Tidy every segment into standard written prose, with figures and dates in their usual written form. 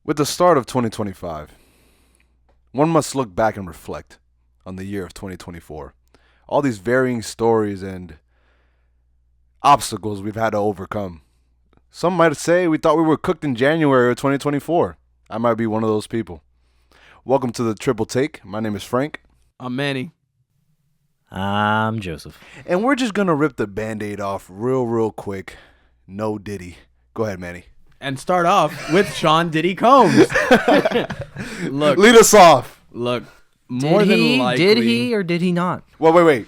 With the start of 2025, one must look back and reflect on the year of 2024. All these varying stories and obstacles we've had to overcome. Some might say we thought we were cooked in January of 2024. I might be one of those people. Welcome to the Triple Take. My name is Frank. I'm Manny. I'm Joseph. And we're just going to rip the Band-Aid off real quick. No Diddy. Go ahead, Manny. And start off with Sean Diddy Combs. Look, Lead us off. look. More than likely, Did he or did he not? Well, wait.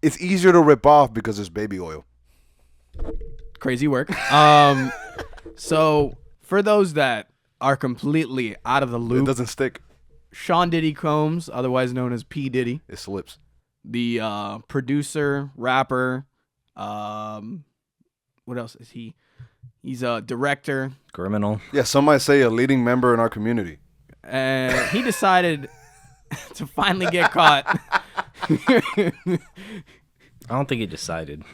It's easier to rip off because it's baby oil. crazy work. So for those that are completely out of the It loop, doesn't stick. Sean Diddy Combs, otherwise known as P Diddy, It slips. the producer, rapper. What else is he? He's a director, Criminal. Yeah, some might say a leading member in our community. and he decided to finally get caught. I don't think he decided.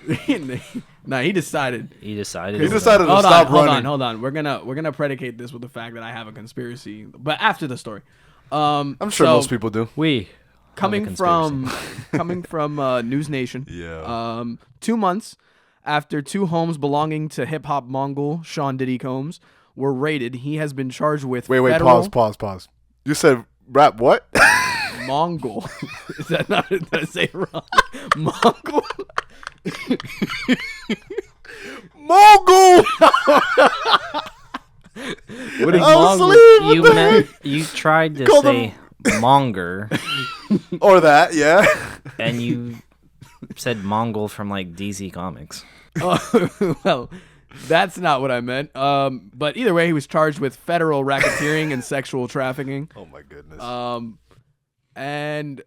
No, he decided. He decided. He decided to stop running. Hold on. We're gonna predicate this with the fact that I have a conspiracy, but after the story. I'm sure most people do. We coming from News Nation. Yeah. 2 months after two homes belonging to hip hop mogul Sean Diddy Combs were raided, he has been charged with Wait, federal pause. You said rap what? Mongol. Is that not? Did I say it wrong? Mongol. Mogul! What is I'm Mongol? asleep. you tried to Call say monger, Or that, yeah. and you said Mongol from like DC Comics. Oh, well, that's not what I meant. But either way, he was charged with federal racketeering and sexual trafficking. Oh my goodness. And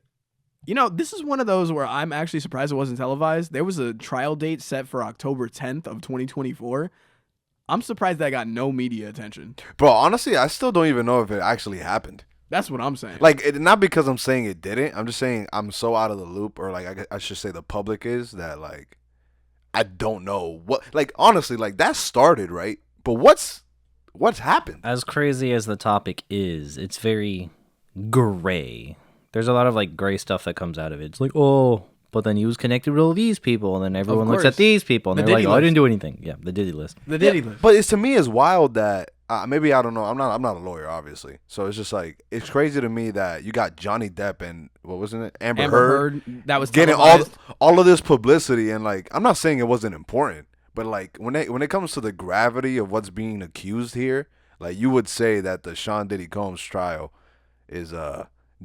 this is one of those where I'm actually surprised it wasn't televised. There was a trial date set for October 10th of 2024. I'm surprised that got no media attention. Bro, honestly, I still don't even know if it actually happened. That's what I'm saying. Not because I'm saying it didn't. I'm just saying I'm so out of the loop, or like I should say the public is, that like I don't know what. Like honestly, like that started right, but what's happened? As crazy as the topic is, it's very gray. There's a lot of like gray stuff that comes out of it. It's like, oh, but then he was connected with all these people, and then everyone looks course. at these people, and The they're like, Diddy oh, I list. didn't do anything. Yeah, the Diddy list. the Diddy list. But to me, it's wild that maybe I don't know. I'm not a lawyer, obviously. So it's just like it's crazy to me that you got Johnny Depp and what wasn't it, Amber Heard That was getting televised. all of this publicity, and like I'm not saying it wasn't important, but like when it comes to the gravity of what's being accused here, like you would say that the Sean Diddy Combs trial is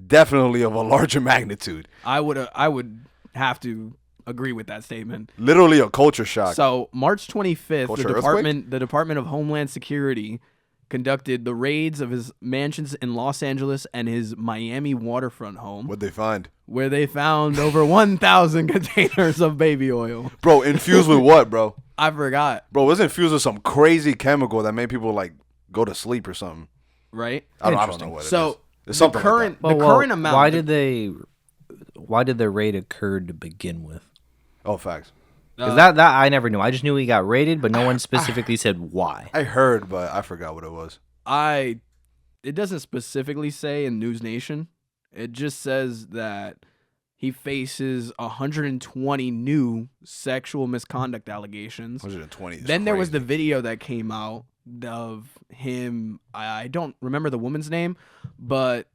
definitely of a larger magnitude. I would have to agree with that statement. Literally a culture shock. So March 25th, Culture the Department of Homeland Security conducted the raids of his mansions in Los Angeles and his Miami waterfront home, What'd they find? where they found over 1,000 containers of baby oil. Bro, infused with what, bro? I forgot, Bro, it was infused with some crazy chemical that made people like go to sleep or something. right? I don't know what it is. So It's the something current like the current amount. Why did the raid occur to begin with? that. Oh, facts. 'Cause that I never knew. I just knew he got raided, but no one specifically said why. I heard, but I forgot what it was. It doesn't specifically say in News Nation. It just says that he faces 120 new sexual misconduct allegations. 120. Then there was the video that came out of him. I don't remember the woman's name, but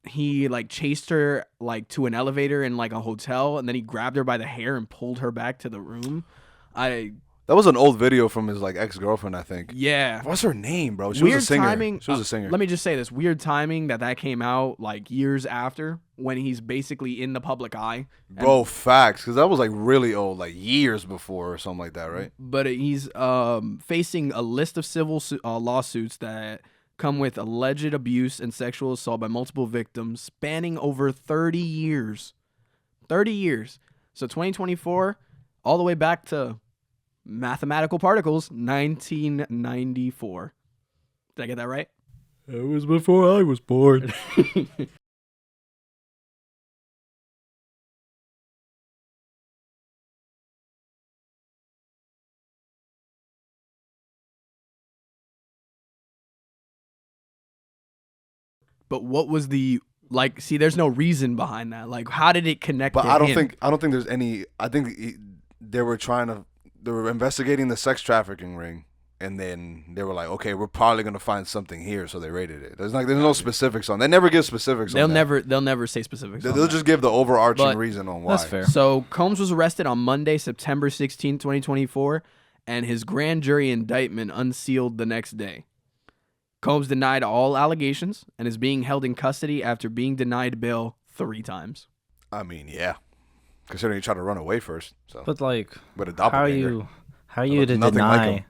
he like chased her like to an elevator in like a hotel, and then he grabbed her by the hair and pulled her back to the room. That was an old video from his like ex-girlfriend, I think. Yeah. What's her name, bro? She Weird was a singer. timing. She was a singer. Let me just say this: weird timing that came out like years after, when he's basically in the public eye. Bro, facts, because that was like really old, like years before or something like that, right? But he's facing a list of civil lawsuits that come with alleged abuse and sexual assault by multiple victims spanning over 30 years. 30 years. So 2024, all the way back to mathematical particles, 1994. Did I get that right? It was before I was born. But what was the like? See, there's no reason behind that. Like, how did it connect? But to I don't him? think there's any. I think they were investigating the sex trafficking ring, and then they were like, okay, we're probably gonna find something here, so they raided it. There's no specifics on. They never give specifics. They'll on that. they'll never say specifics. They'll just give the overarching But reason on why. That's fair. So Combs was arrested on Monday, September 16, 2024, and his grand jury indictment unsealed the next day. Combs denied all allegations and is being held in custody after being denied bail 3 times. I mean, yeah. Considering he tried to run away first, so But like, with a how doppelganger. you to Nothing like deny him.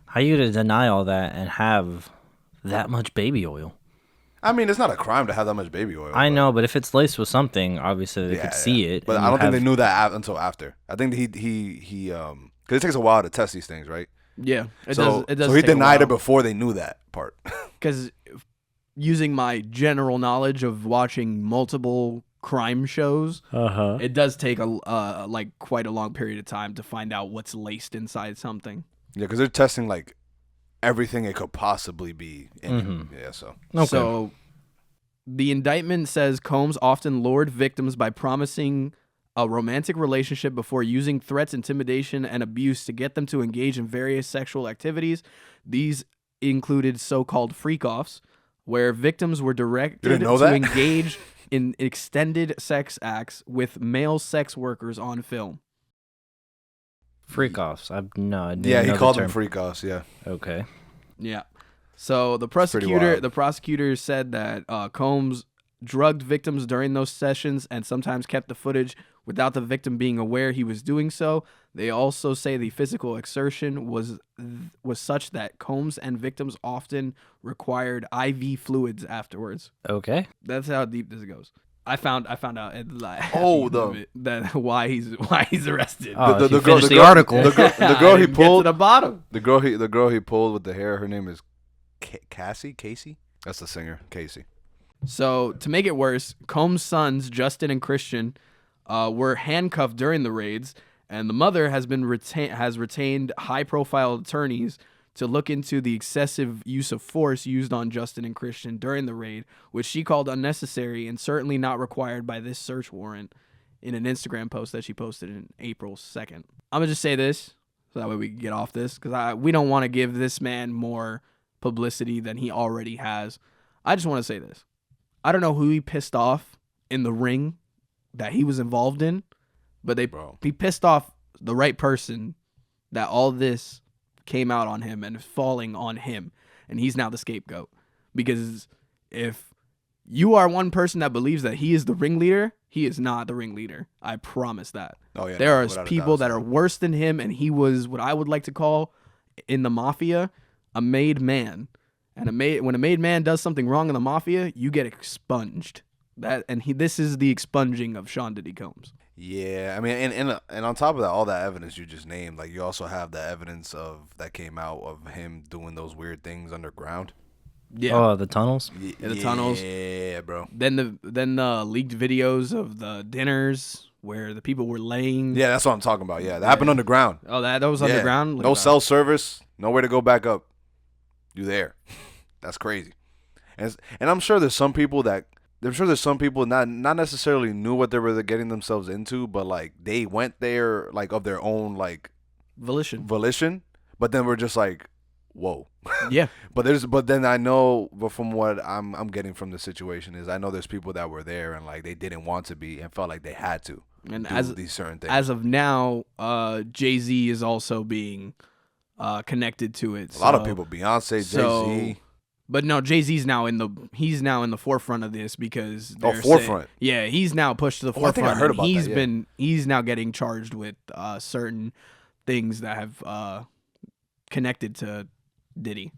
how you to deny all that and have that much baby oil? I mean, it's not a crime to have that much baby oil. I know, but if it's laced with something, obviously they could see it. But and I you don't think they have- knew that until after. I think he because it takes a while to test these things, right? Yeah, it So does. he denied it before they knew that part. Because using my general knowledge of watching multiple crime shows, it does take like quite a long period of time to find out what's laced inside something. Yeah, because they're testing like everything it could possibly be. Yeah, so Okay. So the indictment says Combs often lured victims by promising a romantic relationship before using threats, intimidation, and abuse to get them to engage in various sexual activities. These included so-called freak-offs, where victims were directed didn't know to that? engage in extended sex acts with male sex workers on film. freak offs. I didn't yeah, he know the called them term. freak offs. Yeah, Okay. Yeah. So the pretty wild. prosecutor said that Combs drugged victims during those sessions and sometimes kept the footage without the victim being aware he was doing so. They also say the physical exertion was such that Combs and victims often required IV fluids afterwards. Okay. That's how deep this goes. I found out at Oh, that why he's arrested. Oh, if you girl- finish the girl- article. the girl I he didn't get pulled to the bottom. the girl he pulled with the hair. Her name is Casey. That's the singer, Casey. So, to make it worse, Combs' sons, Justin and Christian, were handcuffed during the raids, and the mother has retained high-profile attorneys to look into the excessive use of force used on Justin and Christian during the raid, which she called unnecessary and certainly not required by this search warrant in an Instagram post that she posted in April 2nd. I'm going to just say this, so that way we can get off this, because we don't want to give this man more publicity than he already has. I just want to say this. I don't know who he pissed off in the ring that he was involved in, but he pissed off the right person that all this came out on him and is falling on him, and he's now the scapegoat. Because if you are one person that believes that he is the ringleader, he is not the ringleader. I promise that. Oh yeah, There are without a people doubt. that are worse than him, and he was what I would like to call in the mafia a made man. And when a made man does something wrong in the mafia, you get expunged. This is the expunging of Sean Diddy Combs. Yeah, I mean, and on top of that, all that evidence you just named, like you also have the evidence that came out of him doing those weird things underground. Yeah. Oh, the tunnels. The tunnels. Yeah, bro. Then the leaked videos of the dinners where the people were laying. Yeah, that's what I'm talking about. Yeah, that happened underground. Oh, that was Yeah. underground. Look No at that. cell service, nowhere to go back up. You there? That's crazy. And I'm sure there's some people not necessarily knew what they were getting themselves into, but like they went there like of their own like Volition. but then we're just like, whoa. Yeah. But then I know, but from what I'm getting from the situation is I know there's people that were there and like they didn't want to be and felt like they had to And do these certain things. as of now, Jay-Z is also being connected to it. A lot of people, Beyonce, Jay-Z. But no, Jay-Z's now in the forefront of this because forefront. he's now pushed to the I forefront. think I heard and about that, yeah. He's now getting charged with certain things that have connected to Diddy.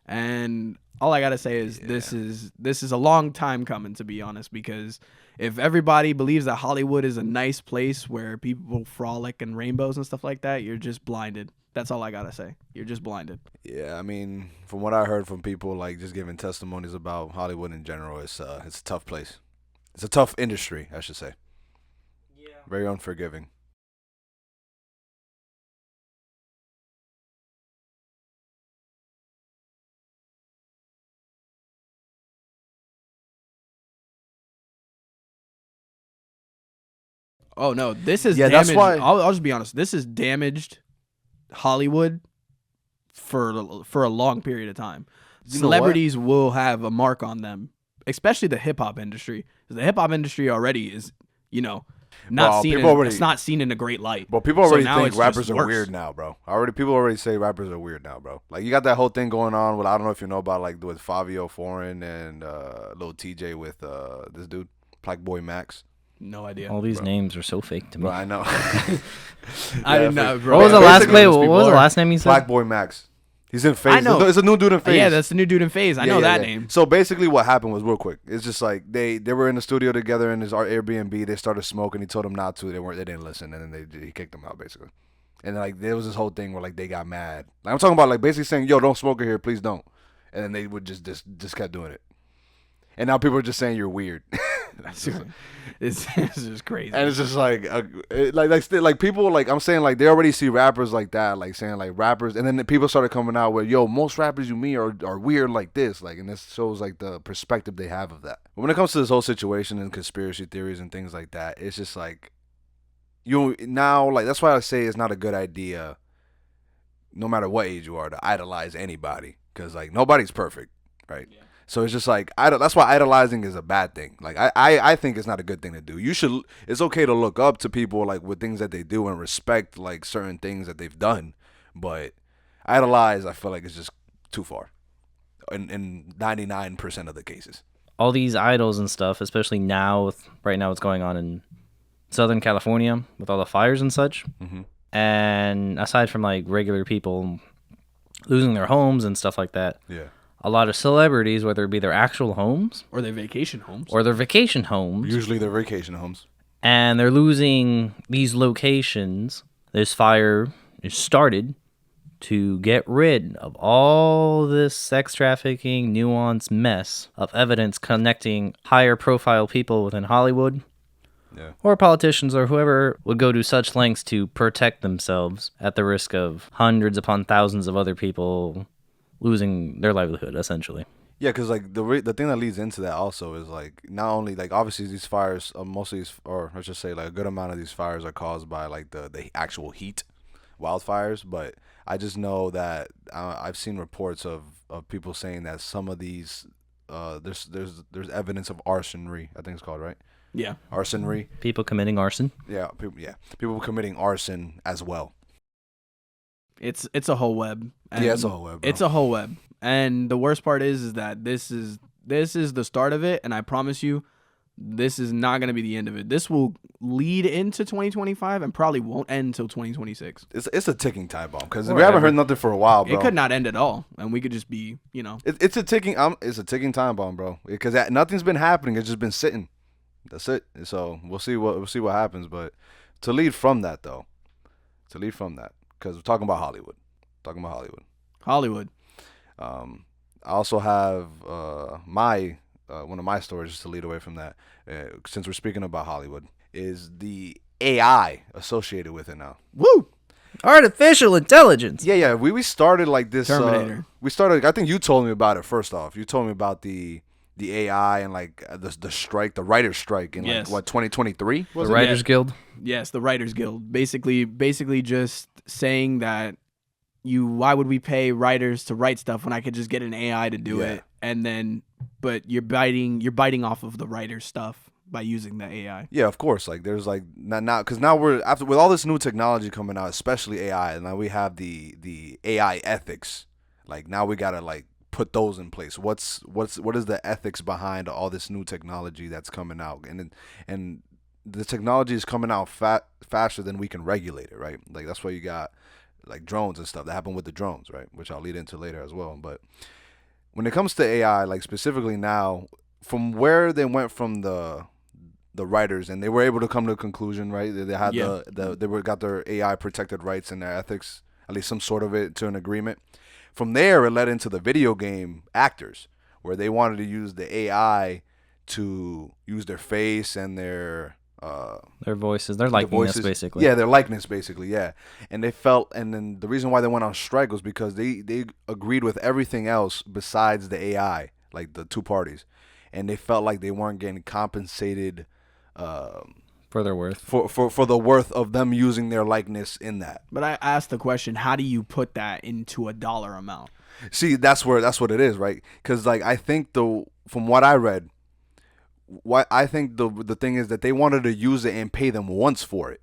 And all I gotta say is this is a long time coming, to be honest, because if everybody believes that Hollywood is a nice place where people frolic and rainbows and stuff like that, you're just blinded. That's all I gotta say. You're just blinded. Yeah, I mean, from what I heard from people like just giving testimonies about Hollywood in general, it's a tough place. It's a tough industry, I should say. Yeah. Very unforgiving. Oh no, this is Yeah, damaged. that's why- I'll just be honest. This has damaged Hollywood for a long period of time. You know what? Celebrities will have a mark on them, especially the hip hop industry. 'Cause the hip hop industry already is, not Bro, seen. people already- It's not seen in a great light. But people So already now think it's rappers just are worse. weird now, bro. People already say rappers are weird now, bro. Like you got that whole thing going on with, I don't know if you know about, like with Fabio Foreign and Lil TJ with this dude, Black Boy Max. No idea. All these names are so fake to me. Bro, I know. I didn't know, bro. What was the last? Basically, Wait, those what people was the are last name you said? Black Boy Max. He's in Phase. I know. It's a new dude in Phase. Yeah, that's the new dude in Phase. I know that name. So basically, what happened was real quick. It's just like they were in the studio together in his Airbnb. They started smoking. He told them not to. They didn't listen, and then he kicked them out basically. And like there was this whole thing where like they got mad. Like I'm talking about like basically saying, "Yo, don't smoke in here, please don't." And then they would just kept doing it. And now people are just saying you're weird. It's just crazy. And it's just like people like I'm saying like they already see rappers like that, like saying like rappers, and then the people started coming out with, yo, most rappers you meet are weird like this, like, and this shows like the perspective they have of that. But when it comes to this whole situation and conspiracy theories and things like that, it's just like that's why I say it's not a good idea, no matter what age you are, to idolize anybody, because like nobody's perfect, right? Yeah. So it's just like that's why idolizing is a bad thing. Like I think it's not a good thing to do. It's okay to look up to people like with things that they do and respect like certain things that they've done, but idolize, I feel like it's just too far in 99% of the cases. All these idols and stuff, especially right now what's going on in Southern California with all the fires and such. Mm-hmm. And aside from like regular people losing their homes and stuff like that, Yeah. a lot of celebrities, whether it be their actual homes or their vacation homes. or their vacation homes, Usually their vacation homes. and they're losing these locations. This fire is started to get rid of all this sex trafficking, nuanced mess of evidence connecting higher profile people within Hollywood. Yeah. Or politicians or whoever would go to such lengths to protect themselves at the risk of hundreds upon thousands of other people losing their livelihood, essentially. Yeah, because like the thing that leads into that also is like not only like obviously these fires, most of these, or let's just say like a good amount of these fires are caused by like the actual heat, wildfires. But I just know that I've seen reports of people saying that some of these there's evidence of arsonry. I think it's called, right? Yeah. Arsonry. People committing arson. Yeah, people committing arson as well. It's a whole web. Yeah, it's a whole web, bro. It's a whole web. And the worst part is that this is the start of it, and I promise you, this is not going to be the end of it. This will lead into 2025 and probably won't end until 2026. It's a ticking time bomb because we haven't heard nothing for a while, bro. It could not end at all, and we could just be, It's a ticking time bomb, bro. Because nothing's been happening. It's just been sitting. That's it. So we'll see what happens. But to lead from that, because we're talking about Hollywood. Hollywood. I also have one of my stories just to lead away from that. Since we're speaking about Hollywood, is the AI associated with it now. Woo! Artificial intelligence. Yeah. We started like this. Terminator. We started. I think you told me about it first off. You told me about the AI and like the strike, the writer's strike in Yes. like what 2023 The Writers Guild. Yes, the Writers Guild. Basically just saying that why would we pay writers to write stuff when I could just get an AI to do it? And then but you're biting off of the writer's stuff by using the AI. Yeah, of course. Like there's like now because now we're after with all this new technology coming out, especially AI, and now we have the AI ethics. Like now we gotta like put those in place. What is the ethics behind all this new technology that's coming out? And the technology is coming out faster than we can regulate it, right? Like that's why you got like drones and stuff that happened with the drones, right? Which I'll lead into later as well. But when it comes to AI, like specifically now, from where they went from the writers and they were able to come to a conclusion, right? They had got their AI protected rights and their ethics, at least some sort of it, to an agreement. From there, it led into the video game actors, where they wanted to use the AI to use their face and their voices, their likeness, basically. Yeah, their likeness, basically, yeah. And they felt, and then the reason why they went on strike was because they agreed with everything else besides the AI, like the two parties. And they felt like they weren't getting compensated For their worth. for the worth of them using their likeness in that. But I asked the question, how do you put that into a dollar amount? See, that's what it is, right? Because like I think from what I read, what I think the thing is that they wanted to use it and pay them once for it.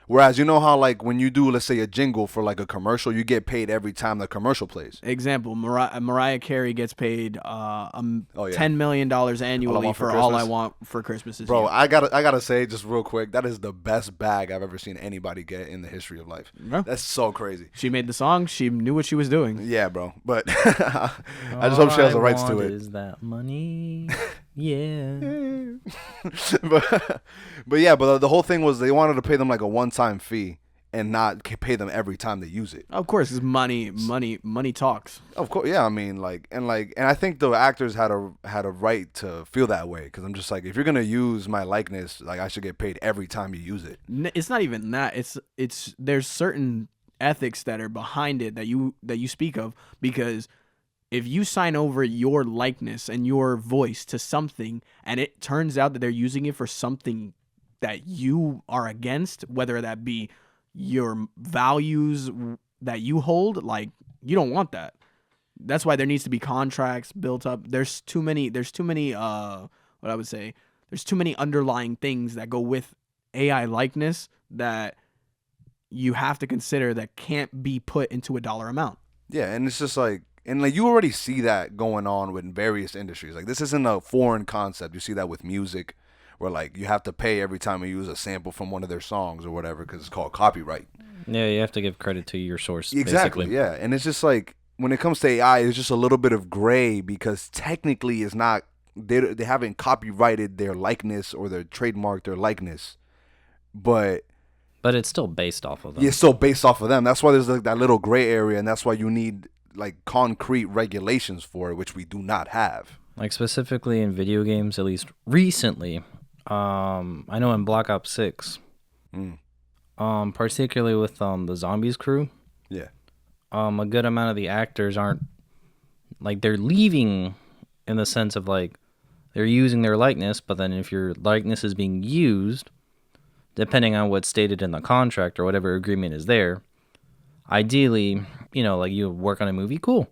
Whereas you know how like when you do, let's say, a jingle for like a commercial, you get paid every time the commercial plays. Example, Mariah Carey gets paid $10 million annually for for All I Christmas? Want for Christmas Is Bro, You. I gotta say just real quick, that is the best bag I've ever seen anybody get in the history of life. Yeah. That's so crazy. She made the song. She knew what she was doing. Yeah, bro. But I just hope she has the rights to it. Is that money? Yeah. but yeah, but the whole thing was they wanted to pay them like a one-time fee and not pay them every time they use it. Of course, it's money talks. Of course, yeah. I mean, and I think the actors had a right to feel that way because I'm just like, if you're gonna use my likeness, like I should get paid every time you use it. It's not even that. It's there's certain ethics that are behind it that you speak of, because if you sign over your likeness and your voice to something and it turns out that they're using it for something that you are against, whether that be your values that you hold, like, you don't want that. That's why there needs to be contracts built up. There's too many what I would say, there's too many underlying things that go with AI likeness that you have to consider that can't be put into a dollar amount. Yeah, and it's just like, and like you already see that going on with various industries. Like this isn't a foreign concept. You see that with music, where like you have to pay every time you use a sample from one of their songs or whatever because it's called copyright. Yeah, you have to give credit to your source. Exactly. Basically. Yeah, and it's just like when it comes to AI, it's just a little bit of gray because technically it's not. They haven't copyrighted their likeness or their trademarked their likeness, but it's still based off of them. it's still based off of them. That's why there's like that little gray area, and that's why you need like concrete regulations for it, which we do not have. Like specifically in video games, at least recently. I know in Black Ops 6, particularly with the zombies crew, Yeah. a good amount of the actors aren't, like, they're leaving in the sense of like they're using their likeness, but then if your likeness is being used, depending on what's stated in the contract or whatever agreement is there, ideally, like you work on a movie, cool.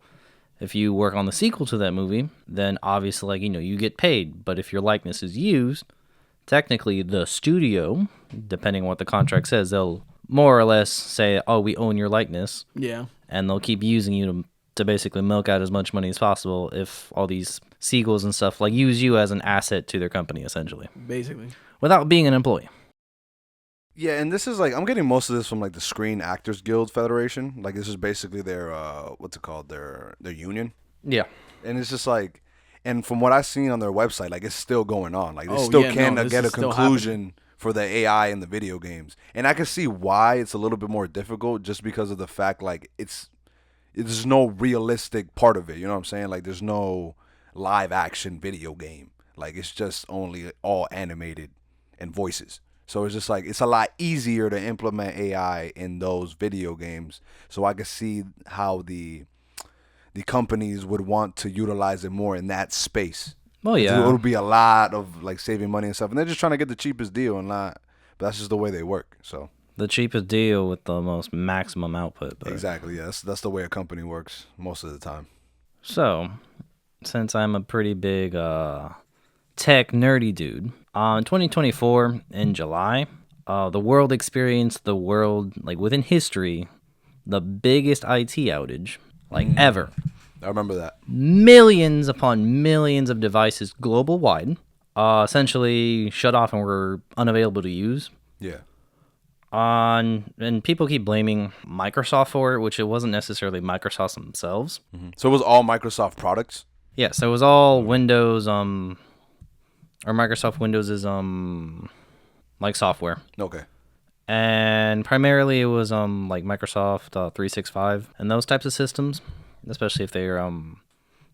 If you work on the sequel to that movie, then obviously, like, you get paid. But if your likeness is used, technically the studio, depending on what the contract says, they'll more or less say, oh, we own your likeness. Yeah. And they'll keep using you to basically milk out as much money as possible if all these sequels and stuff, like, use you as an asset to their company, essentially. Basically. Without being an employee. Yeah, and this is like I'm getting most of this from like the Screen Actors Guild Federation. Like this is basically their what's it called, their union. Yeah. And it's just like, and from what I've seen on their website, like it's still going on. Like they Oh, still yeah, can't no, this get a is still conclusion for the AI in the video games. And I can see why it's a little bit more difficult, just because of the fact like there's no realistic part of it. You know what I'm saying? Like there's no live action video game. Like it's just only all animated and voices. So it's just like it's a lot easier to implement AI in those video games. So I can see how the companies would want to utilize it more in that space. Oh, yeah. It'll be a lot of like saving money and stuff. And they're just trying to get the cheapest deal and not, but that's just the way they work. So The cheapest deal with the most maximum output. But. exactly, yeah, that's the way a company works most of the time. So, since I'm a pretty big tech nerdy dude, in 2024 in July, the world experienced within history, the biggest IT outage ever. I remember that. Millions upon millions of devices global wide essentially shut off and were unavailable to use. Yeah. And people keep blaming Microsoft for it, which it wasn't necessarily Microsoft themselves. Mm-hmm. So it was all Microsoft products? Yeah, so it was all Windows, or Microsoft Windows is like software. Okay. And primarily it was like Microsoft 365 and those types of systems, especially if they're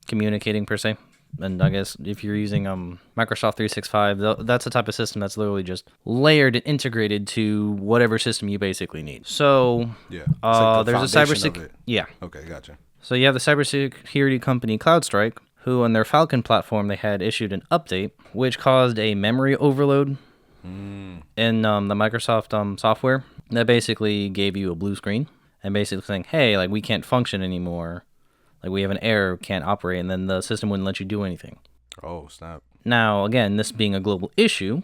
communicating per se. And I guess if you're using Microsoft 365, that's the type of system that's literally just layered and integrated to whatever system you basically need. So yeah, it's like there's a cybersecurity. Yeah. Okay, gotcha. So you have the cybersecurity company CrowdStrike, who on their Falcon platform they had issued an update which caused a memory overload in the Microsoft software that basically gave you a blue screen and basically saying, hey, like we can't function anymore. Like we have an error, can't operate, and then the system wouldn't let you do anything. Oh, snap. Now, again, this being a global issue,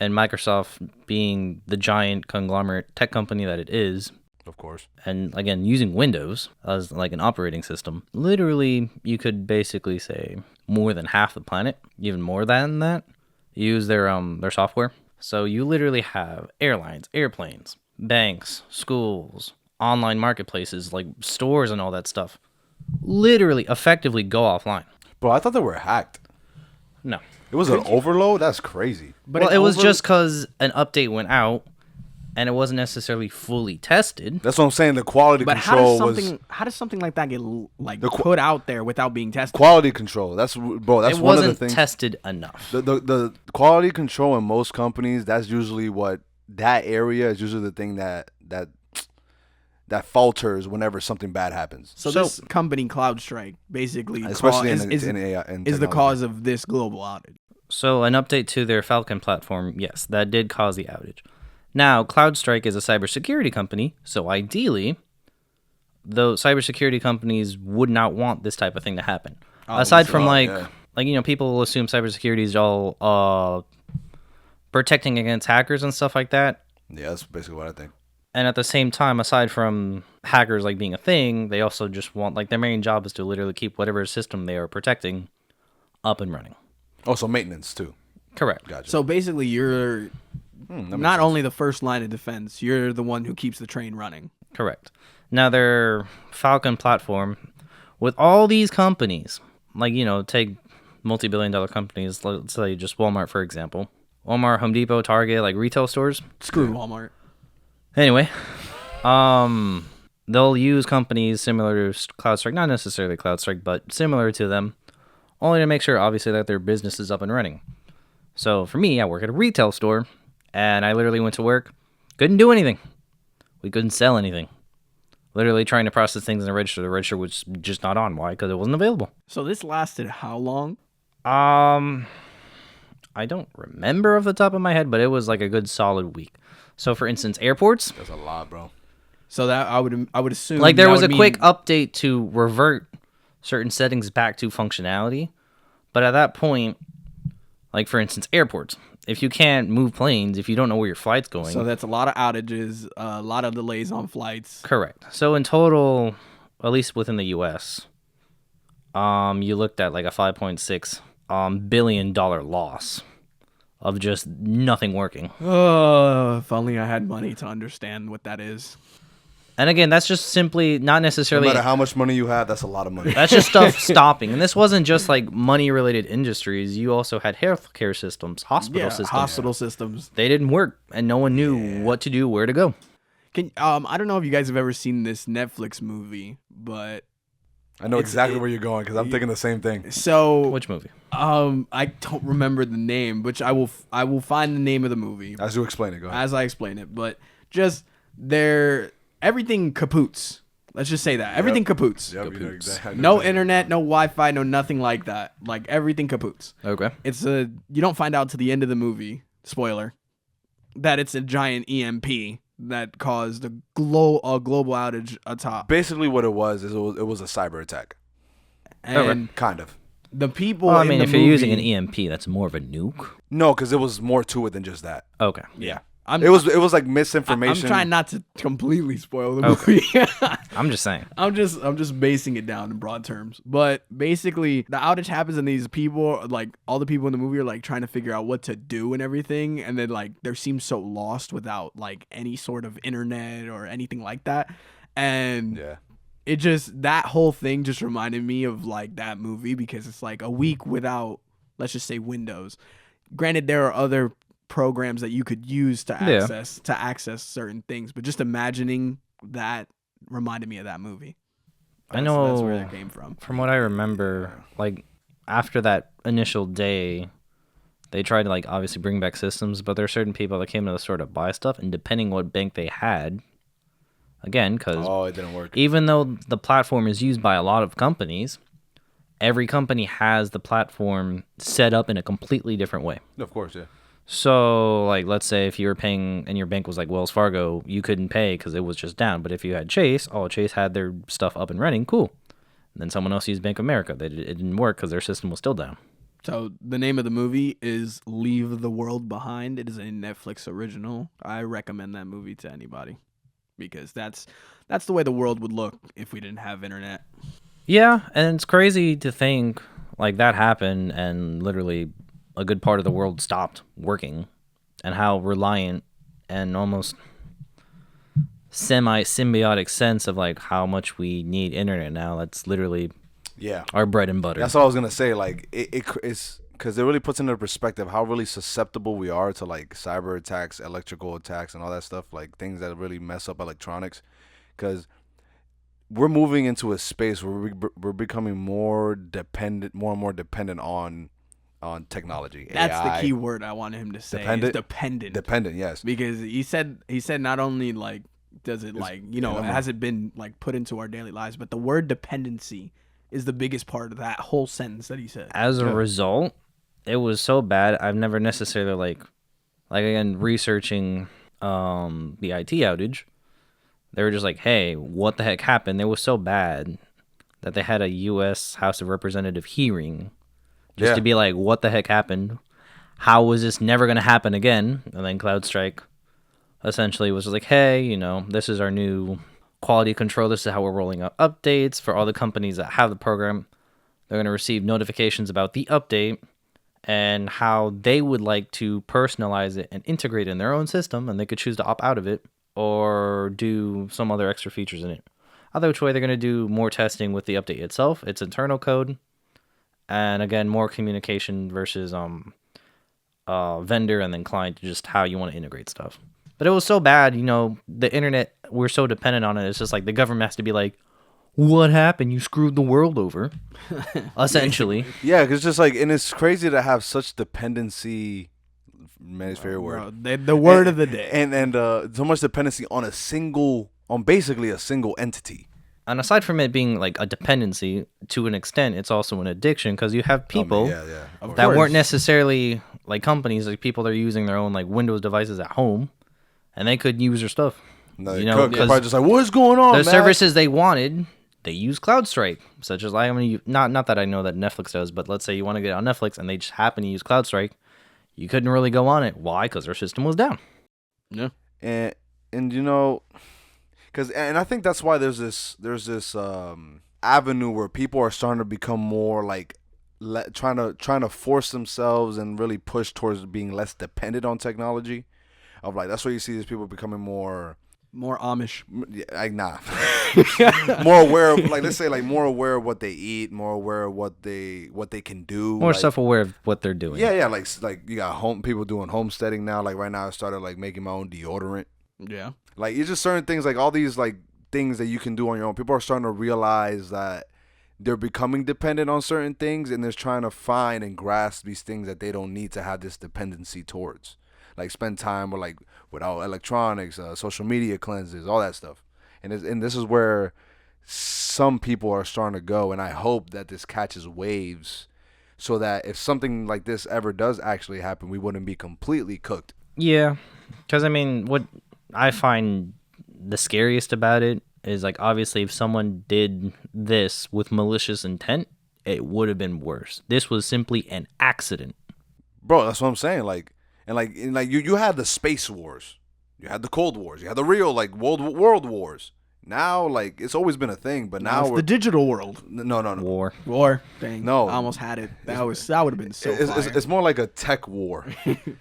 and Microsoft being the giant conglomerate tech company that it is, Of course. and again, using Windows as like an operating system, literally you could basically say more than half the planet, even more than that, use their software. So you literally have airlines, airplanes, banks, schools, online marketplaces like stores and all that stuff literally effectively go offline. Bro, I thought they were hacked. No. It was an overload? That's crazy. But Well, it was just because an update went out and it wasn't necessarily fully tested. That's what I'm saying. The quality But control was how does something like that get put out there without being tested? quality control. That's bro. That's It one of the wasn't things. tested enough. The quality control in most companies. That's usually what that area is usually the thing that falters whenever something bad happens. So this company CloudStrike basically Especially is in AI and the technology. cause of this global outage. So an update to their Falcon platform, yes, that did cause the outage. Now, CloudStrike is a cybersecurity company, so ideally, though cybersecurity companies would not want this type of thing to happen. Aside from people will assume cybersecurity is all protecting against hackers and stuff like that. Yeah, that's basically what I think. And at the same time, aside from hackers like being a thing, they also just want like their main job is to literally keep whatever system they are protecting up and running. Also maintenance too. Correct. Gotcha. So basically, you're that not makes sense. only the first line of defense, you're the one who keeps the train running. Correct. Now their Falcon platform, with all these companies, like take multi-billion-dollar companies, let's say just Walmart for example, Walmart, Home Depot, Target, like retail stores. Screw Walmart. Anyway, they'll use companies similar to CloudStrike, not necessarily CloudStrike, but similar to them, only to make sure, obviously, that their business is up and running. So for me, I work at a retail store, and I literally went to work, couldn't do anything. We couldn't sell anything. Literally trying to process things in the register was just not on. Why? Because it wasn't available. So this lasted how long? I don't remember off the top of my head, but it was like a good solid week. So for instance, airports, That's a lot, bro. So that I would assume like there that was would a mean- quick update to revert certain settings back to functionality. But at that point, like for instance, airports, if you can't move planes, if you don't know where your flight's going. So that's a lot of outages, a lot of delays on flights. Correct. So in total, at least within the U.S., you looked at like a $5.6 billion loss of just nothing working. Oh, if only I had money to understand what that is. And again, that's just simply not No necessarily. matter how much money you have, that's a lot of money. That's just stuff stopping. And this wasn't just like money-related industries. You also had healthcare systems, hospital systems. Hospital systems. They didn't work, and no one knew what to do, where to go. I don't know if you guys have ever seen this Netflix movie, but I know exactly where you're going because I'm thinking the same thing. so Which movie? I don't remember the name, which I will find the name of the movie As you explain it, go ahead. as I explain it. But just everything kapoots. Let's just say that everything kapoots. Yep, you know exactly. I know No exactly. internet, no Wi-Fi, no nothing like that. Like everything kapoots. Okay. You don't find out to the end of the movie, spoiler, that it's a giant EMP that caused a global outage atop. Basically, what it was is it was a cyber attack. And Kind of. the people Well, I in mean, the if you're movie, using an EMP, that's more of a nuke. No, because it was more to it than just that. Okay. yeah. It was like I'm misinformation. trying not to completely spoil the movie. I'm just saying. I'm just basing it down in broad terms. But basically, the outage happens, and these people, like all the people in the movie, are like trying to figure out what to do and everything, and then like they seem so lost without like any sort of internet or anything like that, and Yeah. it just that whole thing just reminded me of like that movie because it's like a week without, let's just say, Windows. Granted, there are other programs that you could use to access certain things, but just imagining that reminded me of that movie. I know That's where that came from. From what I remember, like after that initial day, they tried to like obviously bring back systems, but there are certain people that came to the store to buy stuff, and depending what bank they had, again, because It didn't work. even though the platform is used by a lot of companies, every company has the platform set up in a completely different way. Of course, yeah. So, like, let's say if you were paying and your bank was like Wells Fargo, you couldn't pay because it was just down. But if you had Chase, Chase had their stuff up and running, cool. And then someone else used Bank of America. It didn't work because their system was still down. So the name of the movie is Leave the World Behind. It is a Netflix original. I recommend that movie to anybody because that's the way the world would look if we didn't have internet. Yeah, and it's crazy to think like that happened and literally a good part of the world stopped working, and how reliant and almost semi-symbiotic sense of like how much we need internet now. That's literally our bread and butter. That's what I was gonna say. Like it's because it really puts into perspective how really susceptible we are to like cyber attacks, electrical attacks, and all that stuff. Like things that really mess up electronics. Because we're moving into a space where we're becoming more and more dependent on technology. That's AI. the key word I wanted him to say. Dependent? Is dependent. Dependent, yes. Because he said not only like does it like has it been like put into our daily lives, but the word dependency is the biggest part of that whole sentence that he said. As a result, it was so bad. I've never necessarily like again researching the IT outage. They were just like, hey, what the heck happened? It was so bad that they had a U.S. House of Representative hearing just to be like, what the heck happened? How was this never going to happen again? And then CloudStrike essentially was just like, hey, this is our new quality control. This is how we're rolling out updates for all the companies that have the program. They're going to receive notifications about the update and how they would like to personalize it and integrate it in their own system, and they could choose to opt out of it or do some other extra features in it. Either which way, they're going to do more testing with the update itself, its internal code, and again, more communication versus vendor and then client, just how you want to integrate stuff. But it was so bad, the internet, we're so dependent on it. It's just like the government has to be like, what happened? You screwed the world over, essentially. Yeah, because just like, and it's crazy to have such dependency. Man's favorite word. The word of the day. And so much dependency on basically a single entity. And aside from it being like a dependency to an extent, it's also an addiction because you have people that weren't necessarily like companies, like people that are using their own like Windows devices at home, and they couldn't use their stuff. No, they could. They're probably just like, what's going on, the man? services they wanted, they use CloudStrike, such as like, not that I know that Netflix does, but let's say you want to get on Netflix and they just happen to use CloudStrike. You couldn't really go on it. Why? Because their system was down. Yeah. And and I think that's why there's this avenue where people are starting to become more like trying to force themselves and really push towards being less dependent on technology. Of like, that's where you see these people becoming more Amish. Like, nah. More aware of, like, let's say, like, more aware of what they eat, more aware of what they can do, more like, self-aware of what they're doing. Yeah, like you got people doing homesteading now. Like right now, I started like making my own deodorant. Yeah, like it's just certain things, like all these like things that you can do on your own. People are starting to realize that they're becoming dependent on certain things, and they're trying to find and grasp these things that they don't need to have this dependency towards. Like spend time without electronics, social media cleanses, all that stuff. And this is where some people are starting to go, and I hope that this catches waves so that if something like this ever does actually happen, we wouldn't be completely cooked. Yeah, because I mean, what I find the scariest about it is like, obviously if someone did this with malicious intent, it would have been worse. This was simply an accident. Bro, that's what I'm saying. Like, you had the space wars, you had the Cold Wars, you had the real like world wars. Now, like, it's always been a thing, but now it's the digital world. No. War. Dang. No. I almost had it. That would have been so fire. It's more like a tech war.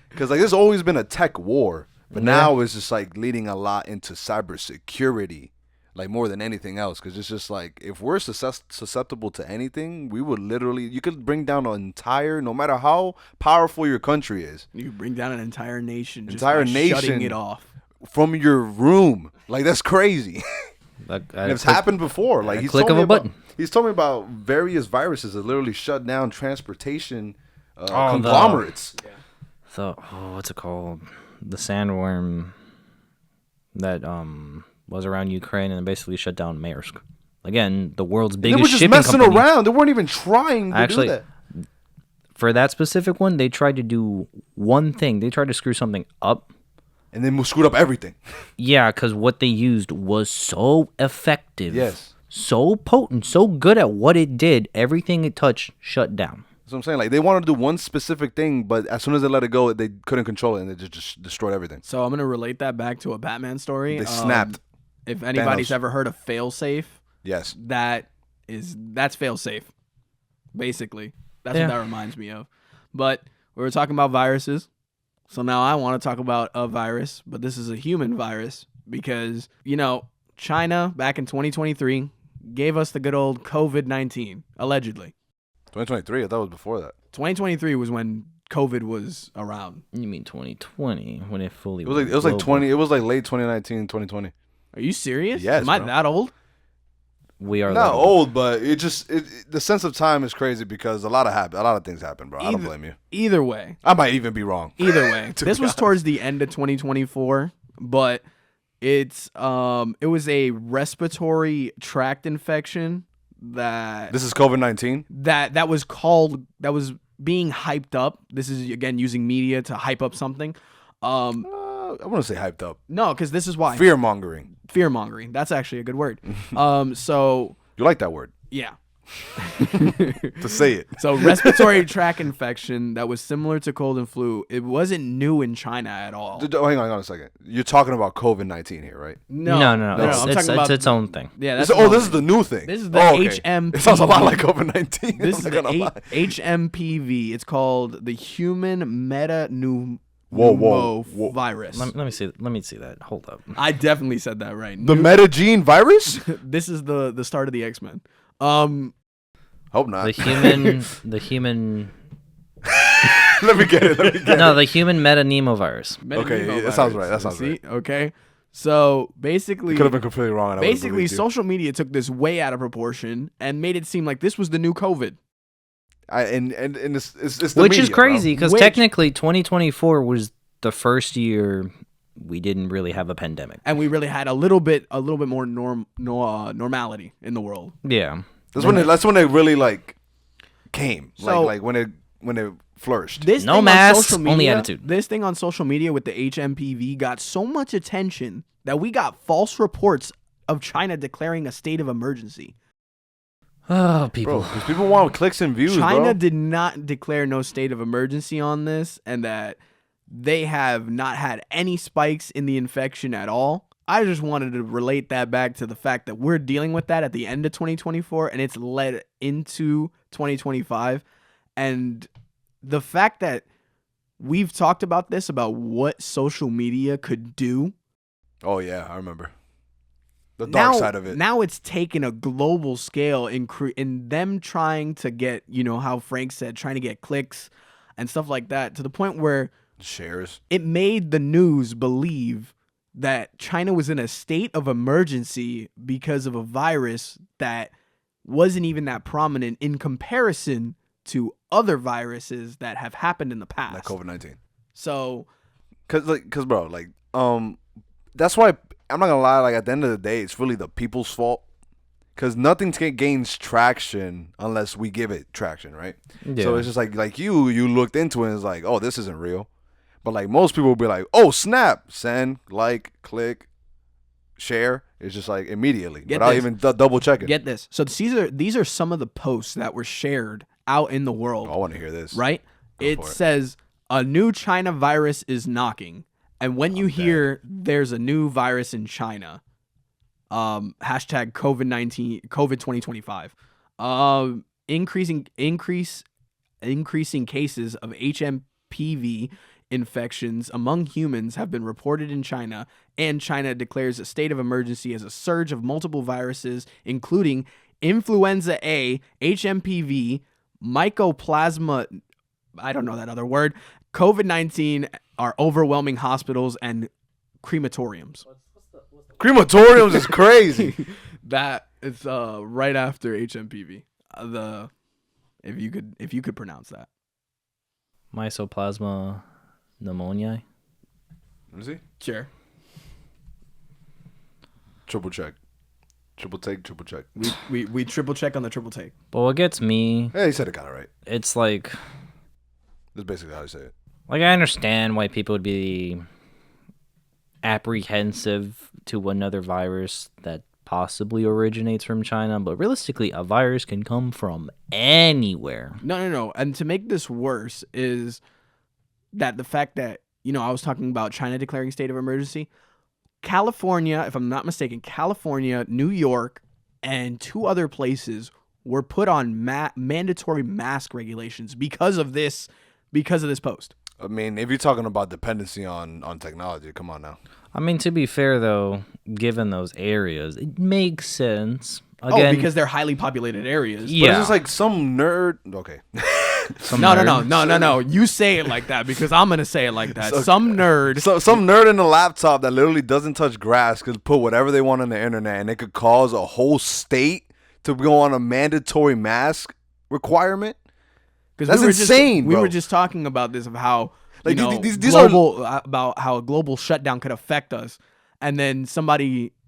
Because, like, there's always been a tech war, but now it's just, like, leading a lot into cybersecurity, like, more than anything else. Because it's just, like, if we're susceptible to anything, we would literally, you could bring down an entire, no matter how powerful your country is. You could bring down an entire nation just by shutting it off. From your room. Like, that's crazy. It's happened before. Like, he's click of a button. He's told me about various viruses that literally shut down transportation conglomerates. What's it called? The sandworm that was around Ukraine and basically shut down Maersk. Again, the world's biggest shipping company. They were just messing around. They weren't even trying to do that. for that specific one, they tried to do one thing. They tried to screw something up. And then screwed up everything. Yeah, because what they used was so effective. Yes. So potent, so good at what it did. Everything it touched shut down. That's what I'm saying. Like, they wanted to do one specific thing, but as soon as they let it go, they couldn't control it, and they just destroyed everything. So I'm gonna relate that back to a Batman story. They snapped. If anybody's Thanos. ever heard of failsafe, Yes. that's failsafe. Basically, that's Yeah. what that reminds me of. But we were talking about viruses, so now I want to talk about a virus, but this is a human virus because China back in 2023 gave us the good old COVID-19 allegedly. 2023. I thought it was before that. 2023 was when COVID was around. You mean 2020 when it fully It was like 20. It was like late 2019, 2020. Are you serious? Yes, Am I bro. that old? We are Not like- old, but the sense of time is crazy because a lot of things happen, bro. I don't blame you. Either way. I might even be wrong. Either way. To This be was honest. towards the end of 2024, but it was a respiratory tract infection that This is COVID-19. that was being hyped up. This is again using media to hype up something. I want to say hyped up. No, because this is why Fear mongering. fear mongering. That's actually a good word. So You like that word? yeah. To say it. So respiratory tract infection that was similar to cold and flu. It wasn't new in China at all. Hang on a second. You're talking about COVID-19 here, right? No. I'm It's talking about its own thing. Yeah, that's This is the new thing. This is the okay. HMPV. It sounds a lot like COVID-19. This I'm is not the gonna lie. HMPV. It's called the human Whoa. virus. Let me see. Let me see that. Hold up. I definitely said that right. The metagene virus? This is the start of the X-Men. Hope not. The human. Let me get it. No, the human metanemovirus. Okay, that sounds right. That sounds See? right. Okay. So basically, Could have been completely wrong. And I would've basically, believed you. social media took this way out of proportion and made it seem like this was the new COVID. And it's the Which media, is crazy bro. because Which- technically 2024 was the first year we didn't really have a pandemic. And we really had a little bit more normality in the world. Yeah. Bro. That's when it really like came. So- like when it flourished. This No thing on masks, social only media- attitude. This thing on social media with the HMPV got so much attention that we got false reports of China declaring a state of emergency. Oh, people. Bro, because people want clicks and views, China bro. did not declare no state of emergency on this, and that they have not had any spikes in the infection at all. I just wanted to relate that back to the fact that we're dealing with that at the end of 2024, and it's led into 2025. And the fact that we've talked about this, about what social media could do. Oh yeah, I remember. The dark side of it. Now it's taken a global scale in them trying to get, how Frank said, trying to get clicks and stuff like that, to the point where Shares. it made the news believe that China was in a state of emergency because of a virus that wasn't even that prominent in comparison to other viruses that have happened in the past. Like COVID-19. So, Cause bro, that's why I'm not gonna lie. Like at the end of the day, it's really the people's fault. Cause nothing gains traction unless we give it traction, right? Yeah. So it's just like you looked into it and it's like, oh, this isn't real. But like most people will be like, oh, snap, send, like, click, share. It's just like immediately Get without this. even double checking. get this. So these are some of the posts that were shared out in the world. Oh, I want to hear this. Right? It for it. says a new China virus is knocking. And when you hear there's a new virus in China, hashtag COVID-19, COVID 2025, increasing cases of HMPV infections among humans have been reported in China, and China declares a state of emergency as a surge of multiple viruses, including influenza A, HMPV, mycoplasma, I don't know that other word, COVID-19 are overwhelming hospitals and crematoriums. Crematoriums is crazy. That is right after HMPV. If you could pronounce that. Mycoplasma pneumoniae. Let me see. Sure. Triple check. Triple take, triple check. We triple check on the triple take. But what gets me, Yeah, you said it kind of right. it's like That's basically how you say it. Like, I understand why people would be apprehensive to another virus that possibly originates from China, but realistically, a virus can come from anywhere. No. And to make this worse is that the fact that, I was talking about China declaring state of emergency. California, if I'm not mistaken, California, New York, and 2 other places were put on mandatory mask regulations because of this post. I mean, if you're talking about dependency on technology, come on now. I mean, to be fair, though, given those areas, it makes sense. Again, because they're highly populated areas. Yeah. But it's just like some nerd. Okay. No. You say it like that because I'm gonna say it like that. Some nerd. Some nerd in a laptop that literally doesn't touch grass could put whatever they want on the internet, and it could cause a whole state to go on a mandatory mask requirement. That's insane. We bro. were just talking about this of how Like, these global about how a global shutdown could affect us, and then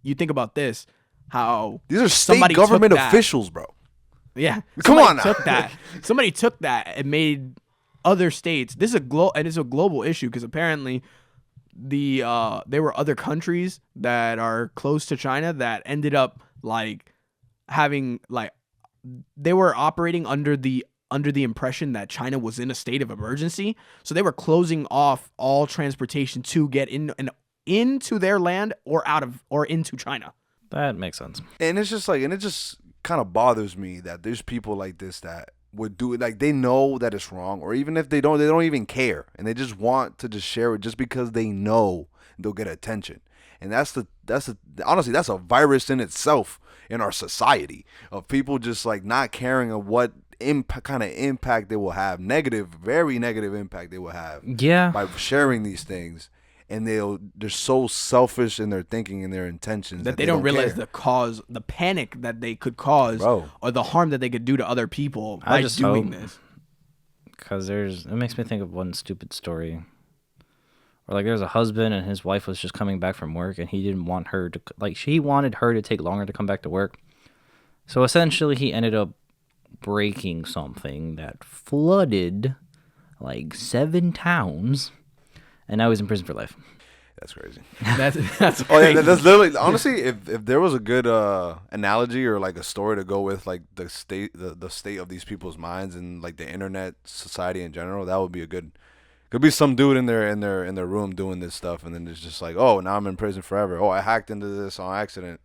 you think about this, how These are state government officials, bro. Yeah, Come on now. Somebody took that and made other states. This is a global issue because apparently there were other countries that are close to China that ended up like having like they were operating under the impression that China was in a state of emergency, so they were closing off all transportation to get into their land or into China. that makes sense. And it's just like, and it just kind of bothers me that there's people like this that would do it. Like, they know that it's wrong, or even if they don't even care, and they just want to just share it just because they know they'll get attention. And honestly, that's a virus in itself in our society of people just like not caring of what kind of impact they will have, very negative impact they will have. Yeah. By sharing these things. And they're so selfish in their thinking and their intentions that they don't realize care. the panic that they could cause, Bro. or the harm that they could do to other people by just doing hope- this. Because it makes me think of one stupid story. Or like there's a husband and his wife was just coming back from work and he didn't want her to, like she wanted her to take longer to come back to work. So essentially he ended up breaking something that flooded like 7 towns. And now he's in prison for life. That's crazy. That's Oh crazy. yeah, that's literally, honestly, if there was a good analogy or like a story to go with like the state of these people's minds and like the internet society in general, that would be could be some dude in their room doing this stuff, and then it's just like, oh, now I'm in prison forever. Oh, I hacked into this on accident.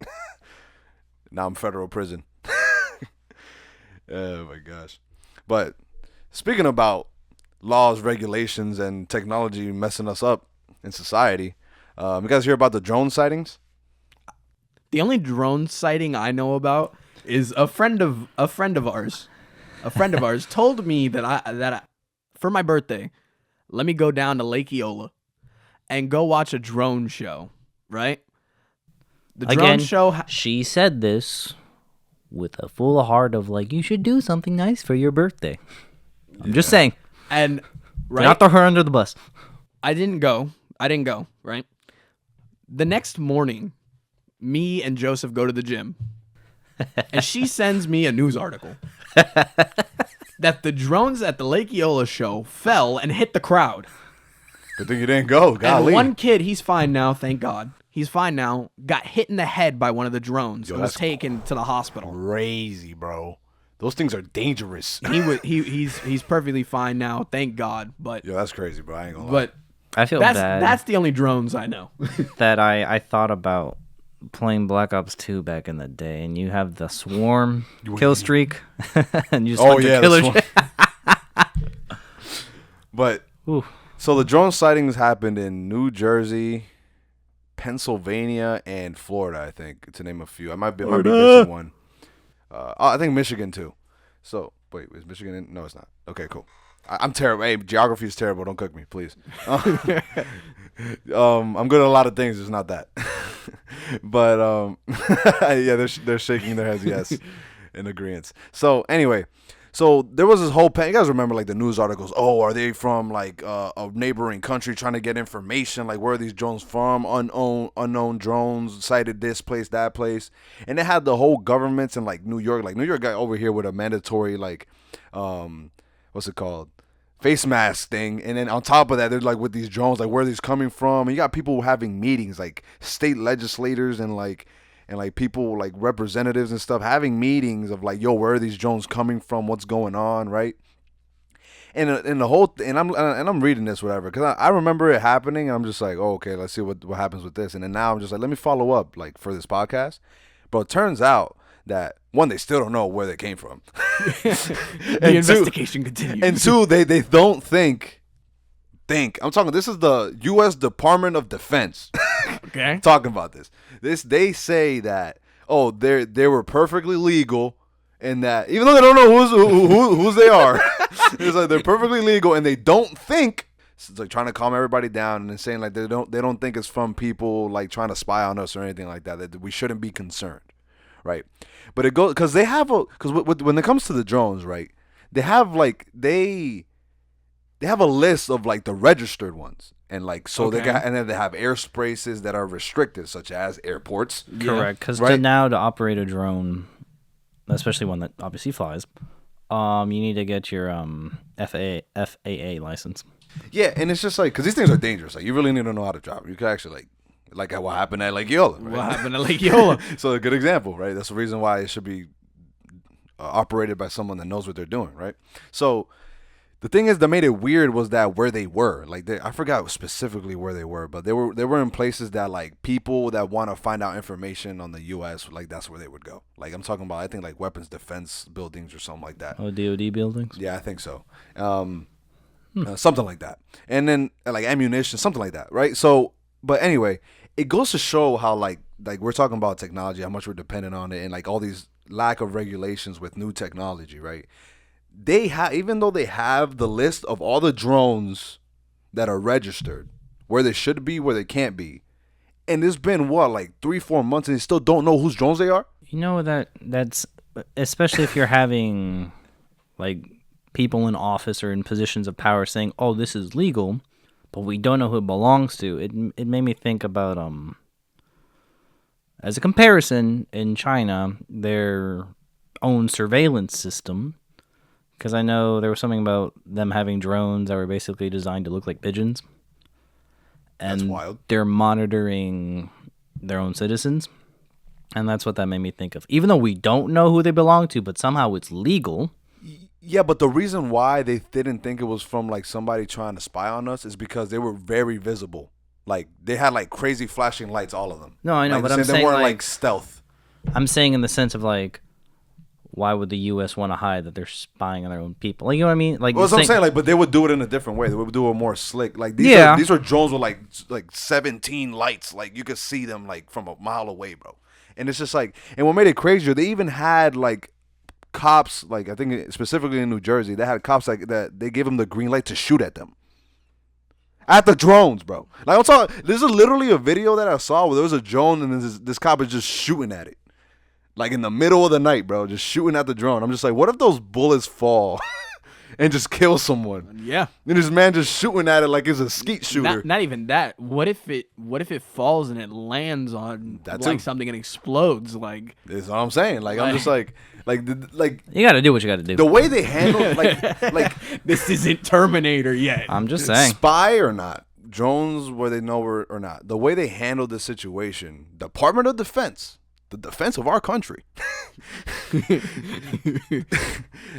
Now I'm federal prison. Oh my gosh. But speaking about laws, regulations, and technology messing us up in society, you guys hear about the drone sightings? The only drone sighting I know about is a friend of ours. A friend of ours told me that I for my birthday, let me go down to Lake Eola and go watch a drone show, right? The drone Again, show she said this with a full heart of like, you should do something nice for your birthday. I'm just saying. and Do right, not throw her under the bus. I didn't go, right? The next morning, me and Joseph go to the gym, and she sends me a news article that the drones at the Lake Eola show fell and hit the crowd. Good thing you didn't go. Golly. And one kid, he's fine now, thank God. He's fine now, got hit in the head by one of the drones and was that's taken to the hospital. Crazy, bro. Those things are dangerous. He's perfectly fine now, thank God. But Yo, that's crazy, bro. I ain't gonna lie. but I feel bad that's the only drones I know. that I thought about playing Black Ops 2 back in the day, and you have the swarm kill streak, and you just Oh, like yeah, the the killer. But Ooh. so the drone sightings happened in New Jersey, Pennsylvania, and Florida, I think, to name a few. I might be missing one. I think Michigan too. So wait, is Michigan in? No, it's not. Okay, cool. I'm terrible. Hey, geography is terrible. Don't cook me, please. I'm good at a lot of things. It's not that. But yeah, they're shaking their heads yes, in agreement. So anyway, so there was this whole you guys remember like the news articles? Oh, are they from like a neighboring country trying to get information? Like, where are these drones from? Unknown drones sighted this place, that place, and it had the whole governments in like New York. Like New York got over here with a mandatory like what's it called? face mask thing, and then on top of that, they're like with these drones, like where are these coming from? And you got people having meetings, like state legislators and like people like representatives and stuff having meetings of like, yo, where are these drones coming from? What's going on, right? And the whole and I'm reading this whatever because I remember it happening, and I'm just like, oh, okay, let's see what happens with this. And then now I'm just like, let me follow up like for this podcast. But it turns out that one, they still don't know where they came from. The investigation continues. And two, they don't think. I'm talking. This is the U.S. Department of Defense. Okay. Talking about this. They say that they were perfectly legal, and that even though they don't know who's they are, it's like they're perfectly legal, and they don't think. It's like trying to calm everybody down and saying like they don't think it's from people like trying to spy on us or anything like that. That we shouldn't be concerned, right? But it goes because when it comes to the drones, right? They have like they have a list of like the registered ones, and like so Okay. and then they have airspaces that are restricted, such as airports. Correct, because Right. to operate a drone, especially one that obviously flies, you need to get your FAA license. Yeah, and it's just like because these things are dangerous. Like you really need to know how to drive. You could actually like what happened at Lake Yola. Right? What happened to Lake Yola? So a good example, right? That's the reason why it should be operated by someone that knows what they're doing, right? So the thing is that made it weird was that where they were, like I forgot specifically where they were, but they were in places that like people that want to find out information on the U.S. like that's where they would go. Like I'm talking about, I think like weapons defense buildings or something like that. Oh, DoD buildings. Yeah, I think so. Something like that, and then like ammunition, something like that, right? So, but anyway, it goes to show how like we're talking about technology, how much we're dependent on it, and like all these lack of regulations with new technology, right? They have, even though they have the list of all the drones that are registered, where they should be, where they can't be, and it's been what like 3-4 months, and they still don't know whose drones they are. You know that's especially if you're having like people in office or in positions of power saying, "Oh, this is legal," but we don't know who it belongs to. It made me think about as a comparison in China, their own surveillance system. Because I know there was something about them having drones that were basically designed to look like pigeons. And That's wild. they're monitoring their own citizens. And that's what that made me think of. Even though we don't know who they belong to, but somehow it's legal. Yeah, but the reason why they didn't think it was from like somebody trying to spy on us is because they were very visible. Like they had like crazy flashing lights, all of them. No, I know, like, but I'm they saying weren't like stealth. I'm saying in the sense of like, why would the U.S. want to hide that they're spying on their own people? Like, you know what I mean? Like, Well, that's what I'm saying. Like, but they would do it in a different way. They would do it more slick. Like these are drones with like 17 lights. Like you could see them like from a mile away, bro. And it's just like, and what made it crazier, they even had like cops. Like I think specifically in New Jersey, they had cops like that. They gave them the green light to shoot at them. At the drones, bro. Like I'm talking. This is literally a video that I saw where there was a drone and this cop is just shooting at it. Like in the middle of the night, bro, just shooting at the drone. I'm just like, what if those bullets fall and just kill someone? Yeah. And this man just shooting at it like it's a skeet shooter. Not even that. What if it falls and it lands on That's like it. something and explodes? Like That's what I'm saying. Like I'm just like you got to do what you got to do. the way they handle like this isn't Terminator yet. I'm just saying. spy or not, drones where they know or not. The way they handled this situation, Department of Defense. The defense of our country. The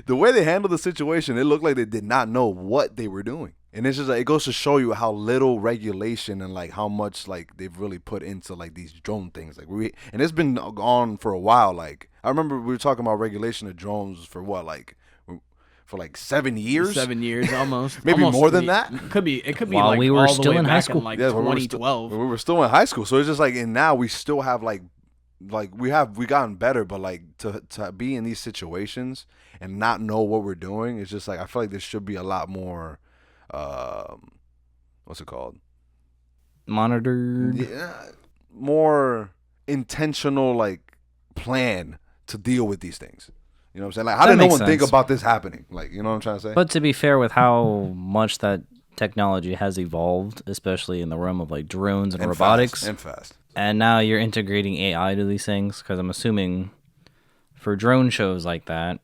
way they handled the situation, it looked like they did not know what they were doing. And it's just like, it goes to show you how little regulation and like how much like they've really put into like these drone things. Like and it's been on for a while. Like I remember we were talking about regulation of drones for what, like for like 7 years? 7 years almost. Maybe Almost more than that? It could be While like we were all the still way in back high school. like Yeah, when we were 2012. when we were still in high school. So it's just like, and now we still have like we gotten better, but like to be in these situations and not know what we're doing, it's just like I feel like there should be a lot more what's it called? Monitored. Yeah, more intentional like plan to deal with these things. You know what I'm saying? Like how That did no makes one think sense. about this happening? Like, you know what I'm trying to say? But to be fair, with how much that technology has evolved, especially in the realm of like drones and robotics, fast. and now you're integrating AI to these things, because I'm assuming for drone shows like that,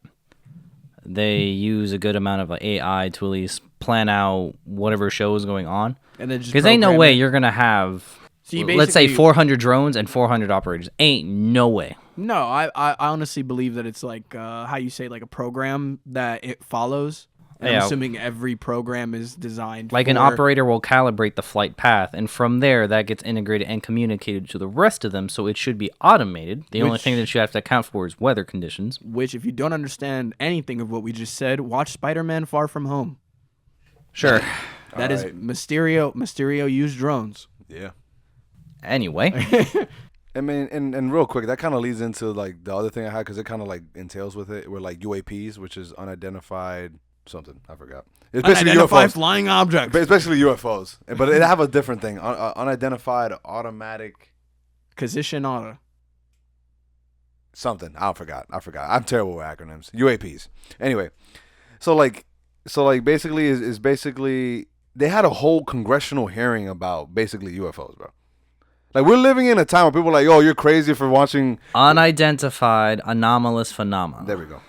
they use a good amount of like, AI to at least plan out whatever show is going on. And then just Because ain't no program way it. you're gonna have, So you let's say, basically- 400 drones and 400 operators. Ain't no way. No, I honestly believe that it's like how you say, like a program that it follows. And I'm Yeah. assuming every program is designed Like an for- operator will calibrate the flight path, and from there that gets integrated and communicated to the rest of them. So it should be automated. The only Which- thing that you have to account for is weather conditions. Which, if you don't understand anything of what we just said, watch Spider-Man: Far From Home. Sure. That is Alright. Mysterio. Mysterio used drones. Yeah. Anyway, I mean, and real quick, that kind of leads into like the other thing I had because it kind of like entails with it. Were like UAPs, which is unidentified something. I forgot. It's basically Unidentified UFOs. flying objects. But it's basically UFOs, but it have a different thing. Unidentified automatic Position auto. something. I forgot. I'm terrible with acronyms. UAPs. Anyway, so like basically is basically they had a whole congressional hearing about basically UFOs, bro. Like we're living in a time where people are like, "Oh, you're crazy for watching." unidentified anomalous phenomena. There we go.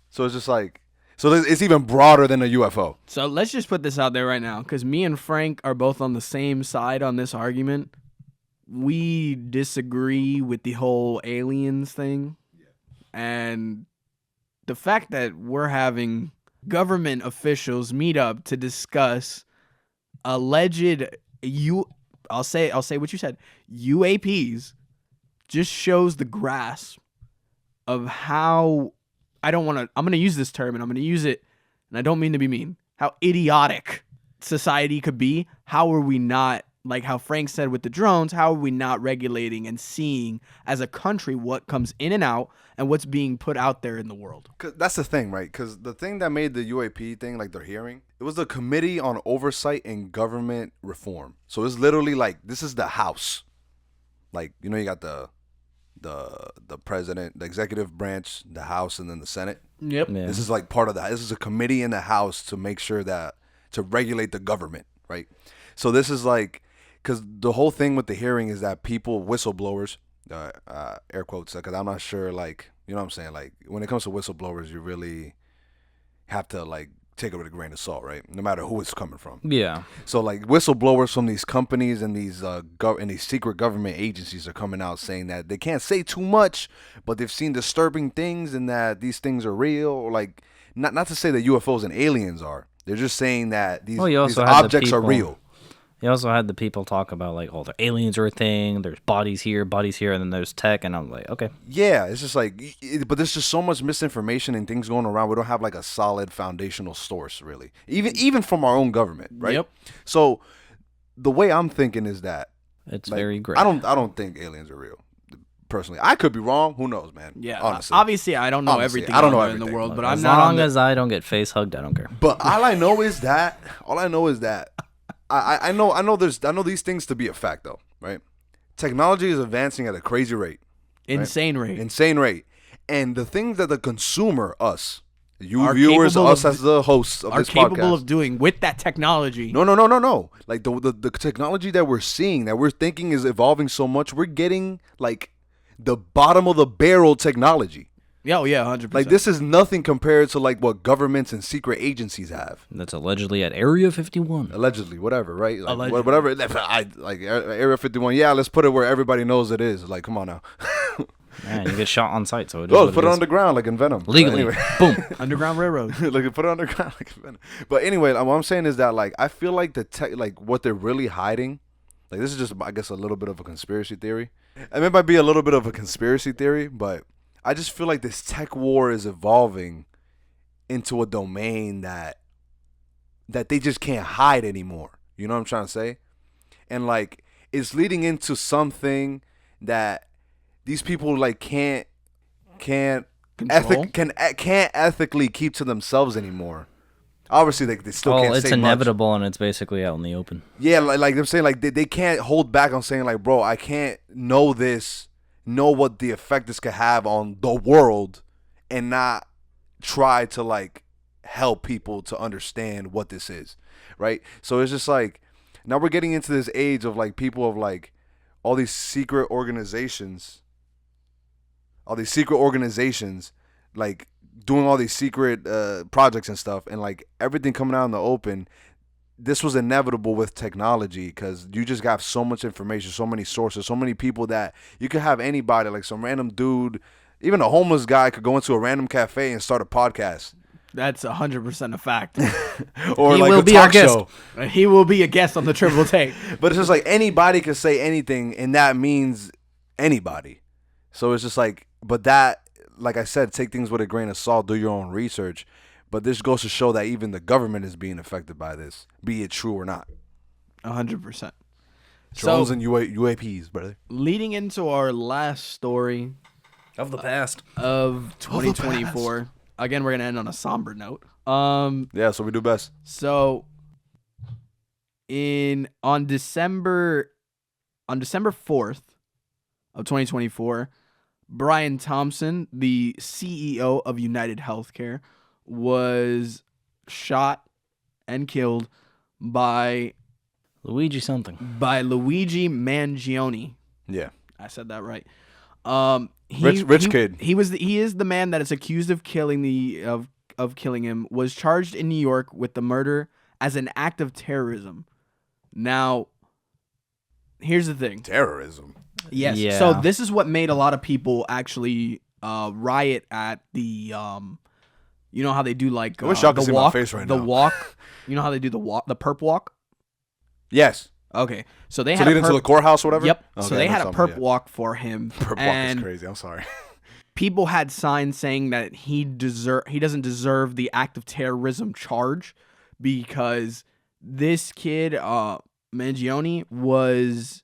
So it's just like, so it's even broader than a UFO. So let's just put this out there right now, because me and Frank are both on the same side on this argument. We disagree with the whole aliens thing. And the fact that we're having government officials meet up to discuss alleged I'll say what you said, UAPs, just shows the grasp of how I'm going to use this term and I'm going to use it, and I don't mean to be mean, how idiotic society could be. How are we not, like how Frank said with the drones, how are we not regulating and seeing as a country what comes in and out and what's being put out there in the world? 'Cause that's the thing, right? Because the thing that made the UAP thing, like their hearing, it was the Committee on Oversight and Government Reform. So it's literally like, this is the House. Like, you know, you got the president, the executive branch, the House, and then the Senate. Yep. Yeah. This is like part of that. This is a committee in the House to make sure that, to regulate the government, right? So this is like, because the whole thing with the hearing is that people, whistleblowers, air quotes, because I'm not sure, like, you know what I'm saying? Like, when it comes to whistleblowers, you really have to, like, take it with a grain of salt, right? No matter who it's coming from. Yeah. So, like, whistleblowers from these companies and these and these secret government agencies are coming out saying that they can't say too much, but they've seen disturbing things and that these things are real. Or like, not to say that UFOs and aliens are. They're just saying that these, Well, you these also had the objects are people- real. You also had the people talk about like, oh, the aliens are a thing. There's bodies here, and then there's tech, and I'm like, okay. Yeah, it's just like, but there's just so much misinformation and things going around. We don't have like a solid foundational source, really, even from our own government, right? Yep. So the way I'm thinking is that It's like, very great. I don't think aliens are real. Personally, I could be wrong. Who knows, man? Yeah. honestly. Obviously, I don't know Honestly, everything I don't know out there in the everything, world, but but I'm as not on long the, as I don't get face hugged, I don't care. But all I know is that I know these things to be a fact though, right? Technology is advancing at a crazy rate, insane rate. insane rate, and the things that the consumer, us, you Are viewers, capable us of- as the hosts of are this capable podcast, of doing with that technology. no. Like the technology that we're seeing, that we're thinking is evolving so much, we're getting like the bottom of the barrel technology. Yeah, 100%. Like this is nothing compared to like what governments and secret agencies have. That's allegedly at Area 51. Allegedly, whatever, right? Like, Allegedly. whatever. I like Area 51. Yeah, let's put it where everybody knows it is. Like, come on now. Man, you get shot on sight, so it is Oh, what put it it is. on the ground like in Venom. But Legally. anyway. Boom. Underground Railroad. Like put it on the ground like in Venom. But anyway, what I'm saying is that like I feel like the tech, like what they're really hiding. Like this is just, I guess, a little bit of a conspiracy theory. I mean, it might be a little bit of a conspiracy theory, but I just feel like this tech war is evolving into a domain that they just can't hide anymore. You know what I'm trying to say? And like it's leading into something that these people like can't Control? can't ethically keep to themselves animore. Obviously, they still Well, can't it's say much. inevitable, and it's basically out in the open. Yeah, like they're saying, like they can't hold back on saying, like, bro, I can't know what the effect this could have on the world, and not try to like help people to understand what this is, right? So it's just like now we're getting into this age of like people of like all these secret organizations, like doing all these secret projects and stuff, and like everything coming out in the open. This was inevitable with technology because you just got so much information, so many sources, so many people that you could have anybody, like some random dude, even a homeless guy could go into a random cafe and start a podcast. That's 100% a fact. Or He like will a be our talk guest. show. He will be a guest on the Triple Take. But it's just like anybody can say anything, and that means anybody. So it's just like, but that, like I said, take things with a grain of salt, do your own research. But this goes to show that even the government is being affected by this, be it true or not. 100%. Drones So, and UAPs, brother. leading into our last story Of the past. of 2024. Again, we're gonna end on a somber note. Yeah, so we do best. So on December 4th of 2024, Brian Thompson, the CEO of United Healthcare, was shot and killed by Luigi something. Luigi Mangione. Yeah. I said that right. Rich kid. He is the man that is accused of killing killing him. Was charged in New York with the murder as an act of terrorism. Now, here's the thing. Terrorism. Yes. Yeah. So this is what made a lot of people actually riot at the you know how they do like I wish y'all the could see my walk, face right the now. walk. You know how they do the walk, the perp walk. Yes. Okay, so they So had lead a into perp, the courthouse or whatever? Yep. Okay, So they I know had a something, perp yeah. walk for him. Perp walk is and crazy. I'm sorry. people had signs saying that he doesn't deserve the act of terrorism charge because this kid Mangione was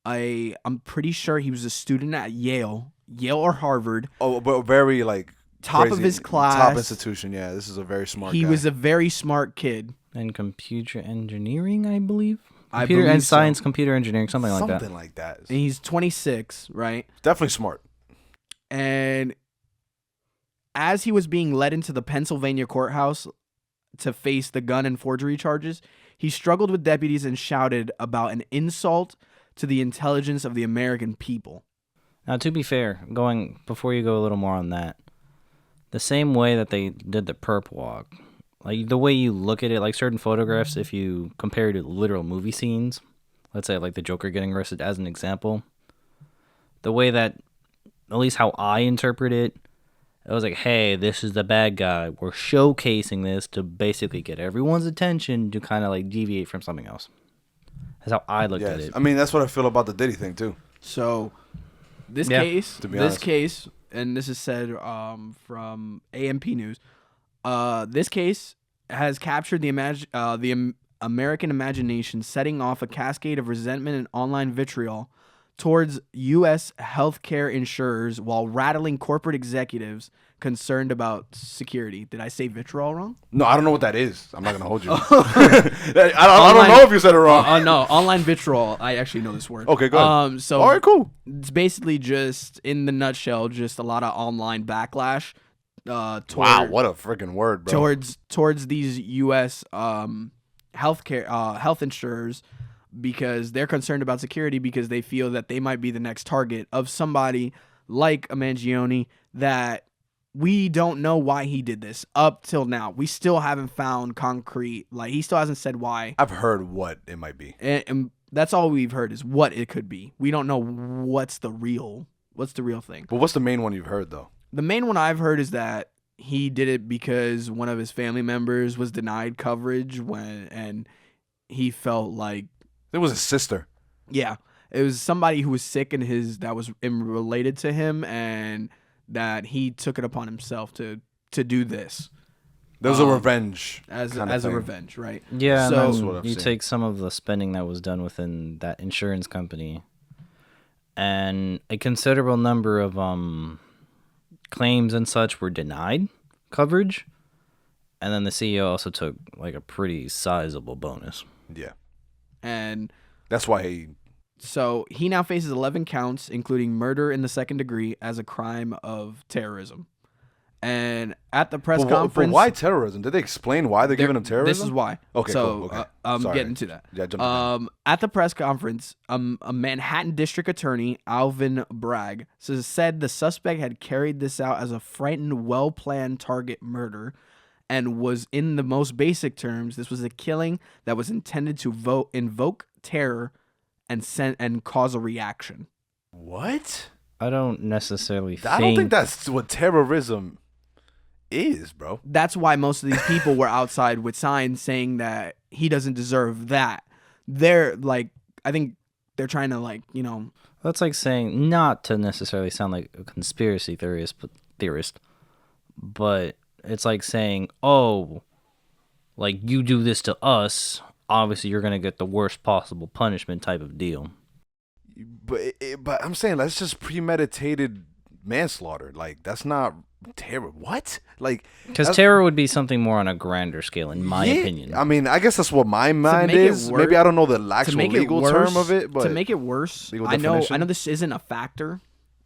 I'm pretty sure he was a student at Yale or Harvard. Oh, but very like Top of crazy- his class. top institution. Yeah, this is a very smart He guy. was a very smart kid. And computer engineering, I believe. I Computer believe and so. science, computer engineering, something like that. something like that. And he's 26, right? Definitely smart. And as he was being led into the Pennsylvania courthouse to face the gun and forgery charges, he struggled with deputies and shouted about an insult to the intelligence of the American people. Now, to be fair, before you go a little more on that, the same way that they did the perp walk, like the way you look at it, like certain photographs, if you compare it to literal movie scenes, let's say like the Joker getting arrested as an example, the way that, at least how I interpret it, it was like, hey, this is the bad guy. We're showcasing this to basically get everyone's attention to kind of like deviate from something else. That's how I looked at Yes. it. I mean, that's what I feel about the Diddy thing too. So this Yeah, case, to be honest. and this is said from AMP News, this case has captured the American imagination, setting off a cascade of resentment and online vitriol towards U.S. healthcare insurers while rattling corporate executives concerned about security. Did I say vitriol wrong? No, I don't know what that is. I'm not gonna hold you. I don't know if you said it wrong. No, online vitriol. I actually know this word. Okay, good. So All right, cool. it's basically just, in the nutshell, just a lot of online backlash. Wow, Toward, what a freaking word, bro. towards these U.S. health insurers, because they're concerned about security because they feel that they might be the next target of somebody like a Mangione that we don't know why he did this up till now. We still haven't found concrete, like he still hasn't said why. I've heard what it might be. And that's all we've heard is what it could be. We don't know what's the real thing. But what's the main one you've heard though? The main one I've heard is that he did it because one of his family members was denied coverage and he felt like, It was his sister. yeah, it was somebody who was sick that was related to him, and that he took it upon himself to do this There was a revenge as kinda a thing. revenge, right? Yeah, So- and That's what then I've you seen. take some of the spending that was done within that insurance company, and a considerable number of claims and such were denied coverage, and then the CEO also took like a pretty sizable bonus. Yeah, And that's why he. so he now faces 11 counts, including murder in the second degree as a crime of terrorism. And at the press But conference, why terrorism? Did they explain why they're giving him terrorism? this is why. Okay, so, cool. Okay. I'm Sorry. getting to that. Yeah, jump ahead. At the press conference, a Manhattan District Attorney, Alvin Bragg, said the suspect had carried this out as a frightened, well-planned target murder, and was, in the most basic terms, this was a killing that was intended to invoke terror and cause a reaction. What? I don't necessarily I don't think that's what terrorism is, bro. That's why most of these people were outside with signs saying that he doesn't deserve that. They're like, I think they're trying to, like, you know. That's like saying, not to necessarily sound like a conspiracy theorist, but it's like saying, oh, like, you do this to us, obviously you're going to get the worst possible punishment type of deal. But I'm saying that's just premeditated manslaughter. Like, that's not terror. What? Like, because terror would be something more on a grander scale, in my opinion. I mean, I guess that's what my mind is. Maybe I don't know the actual legal term of it, but to make it worse, I know this isn't a factor.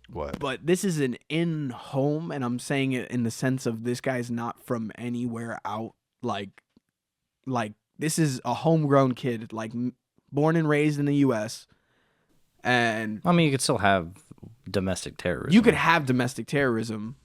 What? But this is an in-home, and I'm saying it in the sense of this guy's not from anywhere out. Like this is a homegrown kid, like born and raised in the U.S. And I mean, you could still have domestic terrorism. You could have domestic terrorism.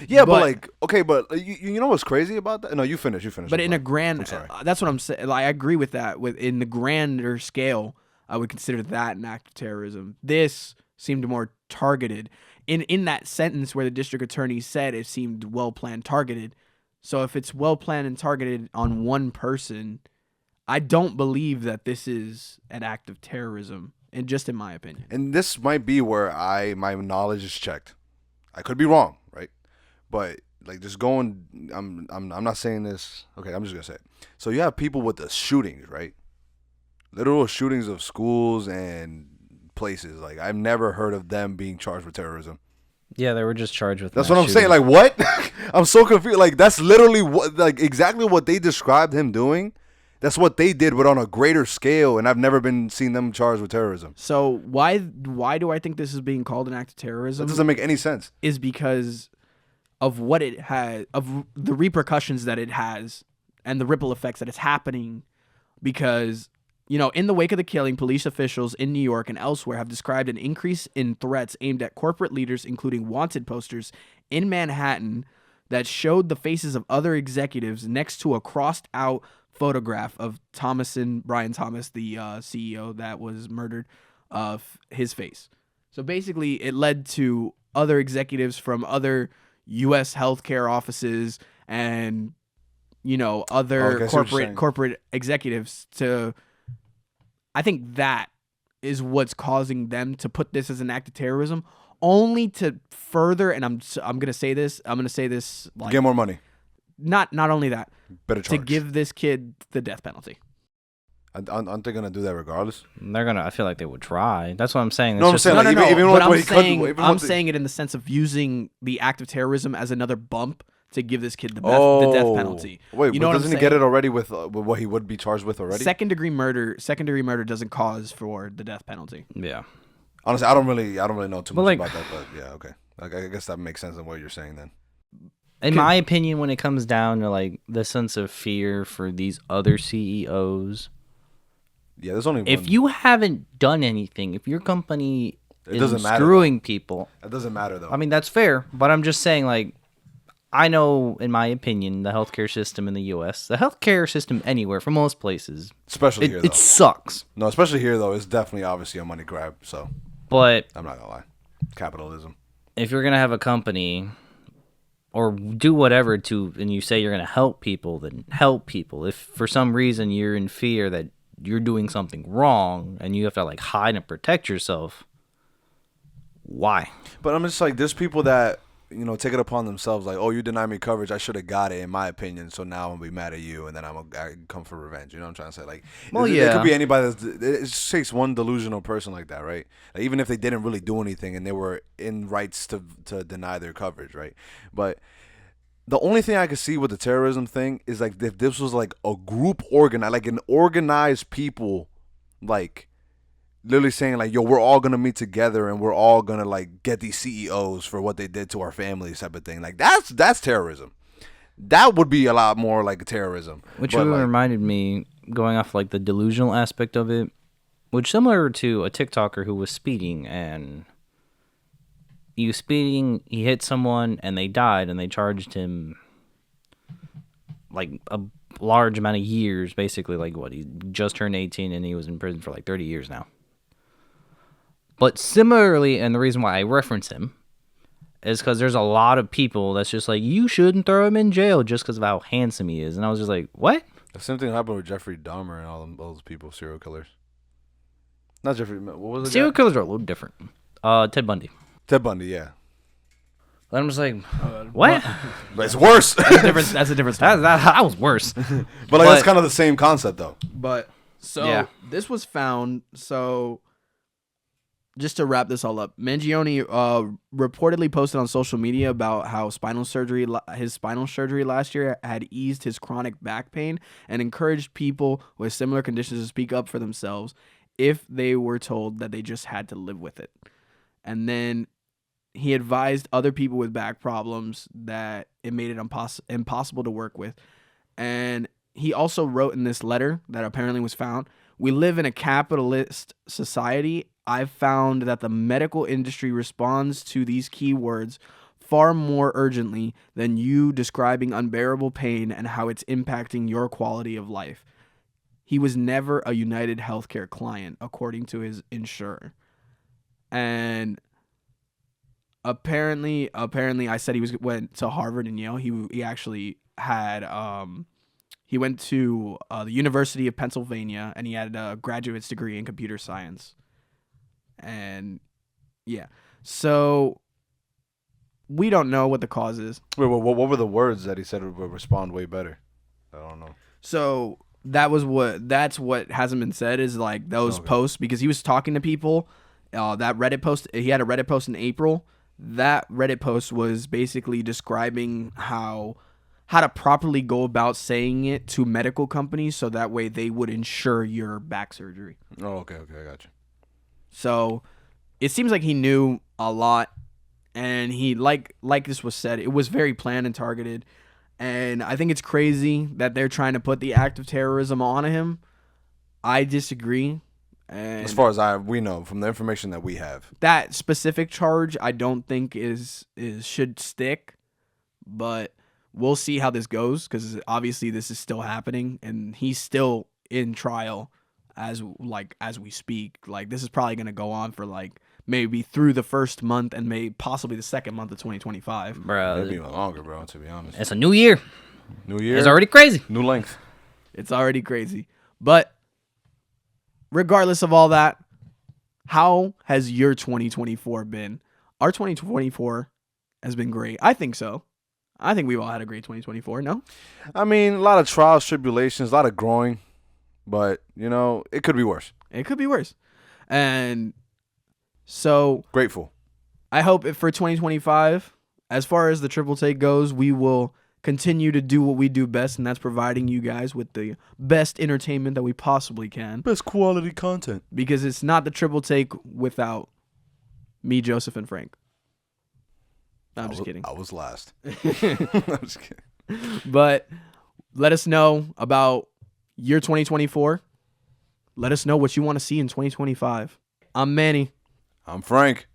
Yeah, but like, okay, but you know what's crazy about that? No, you finish. But in a grand, that's what I'm saying. Like, I agree with that. In the grander scale, I would consider that an act of terrorism. This seemed more targeted. In that sentence where the district attorney said it seemed well planned, targeted. So if it's well planned and targeted on one person, I don't believe that this is an act of terrorism. And just in my opinion. And this might be where my knowledge is checked. I could be wrong, right? But like, just going, I'm not saying this. Okay, I'm just gonna say it. So you have people with the shootings, right? Literal shootings of schools and places. Like, I've never heard of them being charged with terrorism. Yeah, they were just charged with. That's what I'm saying. Like, what? I'm so confused. Like, that's literally what, like, exactly what they described him doing. That's what they did, but on a greater scale, and I've never seen them charged with terrorism. So why do I think this is being called an act of terrorism? That doesn't make any sense. Is because of what it has, of the repercussions that it has, and the ripple effects that it's happening. Because, you know, in the wake of the killing, police officials in New York and elsewhere have described an increase in threats aimed at corporate leaders, including wanted posters in Manhattan that showed the faces of other executives next to a crossed-out photograph of Brian Thomas, the CEO that was murdered, of his face. So basically, it led to other executives from other U.S. healthcare offices and, you know, other corporate executives to. I think that is what's causing them to put this as an act of terrorism, only to further. And I'm gonna say this. Like, get more money. Not only that, better charge. To give this kid the death penalty. Aren't they gonna do that regardless? They're gonna. I feel like they would try. That's what I'm saying. No, I'm saying like, I'm saying it in the sense of using the act of terrorism as another bump to give this kid the death penalty. Wait, you know, doesn't he get it already with what he would be charged with already? Second degree murder doesn't cause for the death penalty. Yeah. Honestly, I don't really know too much about that, but yeah, okay. Like, I guess that makes sense in what you're saying then. In my opinion, when it comes down to like the sense of fear for these other CEOs, yeah, there's only one. If you haven't done anything, if your company isn't screwing people, it doesn't matter though. I mean, that's fair, but I'm just saying, like, I know, in my opinion, the healthcare system in the U.S., the healthcare system anywhere, for most places, especially here, though. It sucks. No, especially here, though, it's definitely obviously a money grab. So, but I'm not gonna lie, capitalism. If you're gonna have a company or do whatever and you say you're gonna help people, then help people. If for some reason you're in fear that you're doing something wrong and you have to like hide and protect yourself, why? But I'm just like, there's people that, you know, take it upon themselves, like, oh, you denied me coverage, I should have got it, in my opinion, so now I'm gonna be mad at you, and then I come for revenge. You know what I'm trying to say? Like, well, it could be anybody. It just takes one delusional person like that, right? Like, even if they didn't really do anything and they were in rights to deny their coverage, right? But the only thing I could see with the terrorism thing is like if this was like a group organized, like an organized people, like literally saying like, yo, we're all gonna meet together and we're all gonna like get these CEOs for what they did to our families type of thing. Like that's terrorism. That would be a lot more like terrorism. Which But, really like, reminded me, going off like the delusional aspect of it, which similar to a TikToker who was speeding, and he was speeding, he hit someone and they died, and they charged him like a large amount of years, basically. Like what, he just turned 18 and he was in prison for like 30 years now. But similarly, and the reason why I reference him is because there's a lot of people that's just like, you shouldn't throw him in jail just because of how handsome he is. And I was just like, what? the same thing happened with Jeffrey Dahmer and all those people, serial killers. Not Jeffrey. What was it? Serial killers are a little different. Ted Bundy. Ted Bundy, yeah. And I'm just like, what? But it's worse. That's a different story. That was worse. But like that's kind of the same concept though. But so Yeah. this was found. So just to wrap this all up, Mangione reportedly posted on social media about how his spinal surgery last year had eased his chronic back pain and encouraged people with similar conditions to speak up for themselves if they were told that they just had to live with it. And then he advised other people with back problems that it made it impossible to work with. And he also wrote in this letter that apparently was found, "We live in a capitalist society. I've found that the medical industry responds to these keywords far more urgently than you describing unbearable pain and how it's impacting your quality of life." He was never a United Healthcare client, according to his insurer. And apparently I said went to Harvard and Yale. He actually had he went to the University of Pennsylvania, and he had a graduate's degree in computer science. And yeah, so we don't know what the cause is. Wait, what were the words that he said would respond way better? I don't know. So that's what hasn't been said, is like those Okay. posts, because he was talking to people. That Reddit post, he had a Reddit post in April. That Reddit post was basically describing how to properly go about saying it to medical companies, so that way they would insure your back surgery. Oh, okay, I got you. So it seems like he knew a lot, and he like this was said, it was very planned and targeted. And I think it's crazy that they're trying to put the act of terrorism on him. I disagree. And As far as we know from the information that we have. that specific charge, I don't think is should stick, but we'll see how this goes, because obviously this is still happening, and he's still in trial as we speak. Like, this is probably gonna go on for like maybe through the first month and maybe possibly the second month of 2025. Bro, Maybe even longer, bro, to be honest. it's a new year. New year. It's already crazy. New length. It's already crazy. But regardless of all that, how has your 2024 been? Our 2024 has been great. I think so. I think we've all had a great 2024, no? I mean, a lot of trials, tribulations, a lot of growing, but it could be worse. It could be worse. And so Grateful. I hope for 2025, as far as the Triple Take goes, we will continue to do what we do best, and that's providing you guys with the best entertainment that we possibly can. Best quality content. Because it's not the Triple Take without me, Joseph, and Frank. I'm just kidding. I was last. I'm just kidding. But let us know about year 2024. Let us know what you want to see in 2025. I'm Manny. I'm Frank.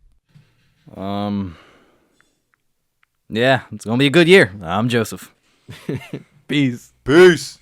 Yeah, it's gonna be a good year. I'm Joseph. Peace. Peace.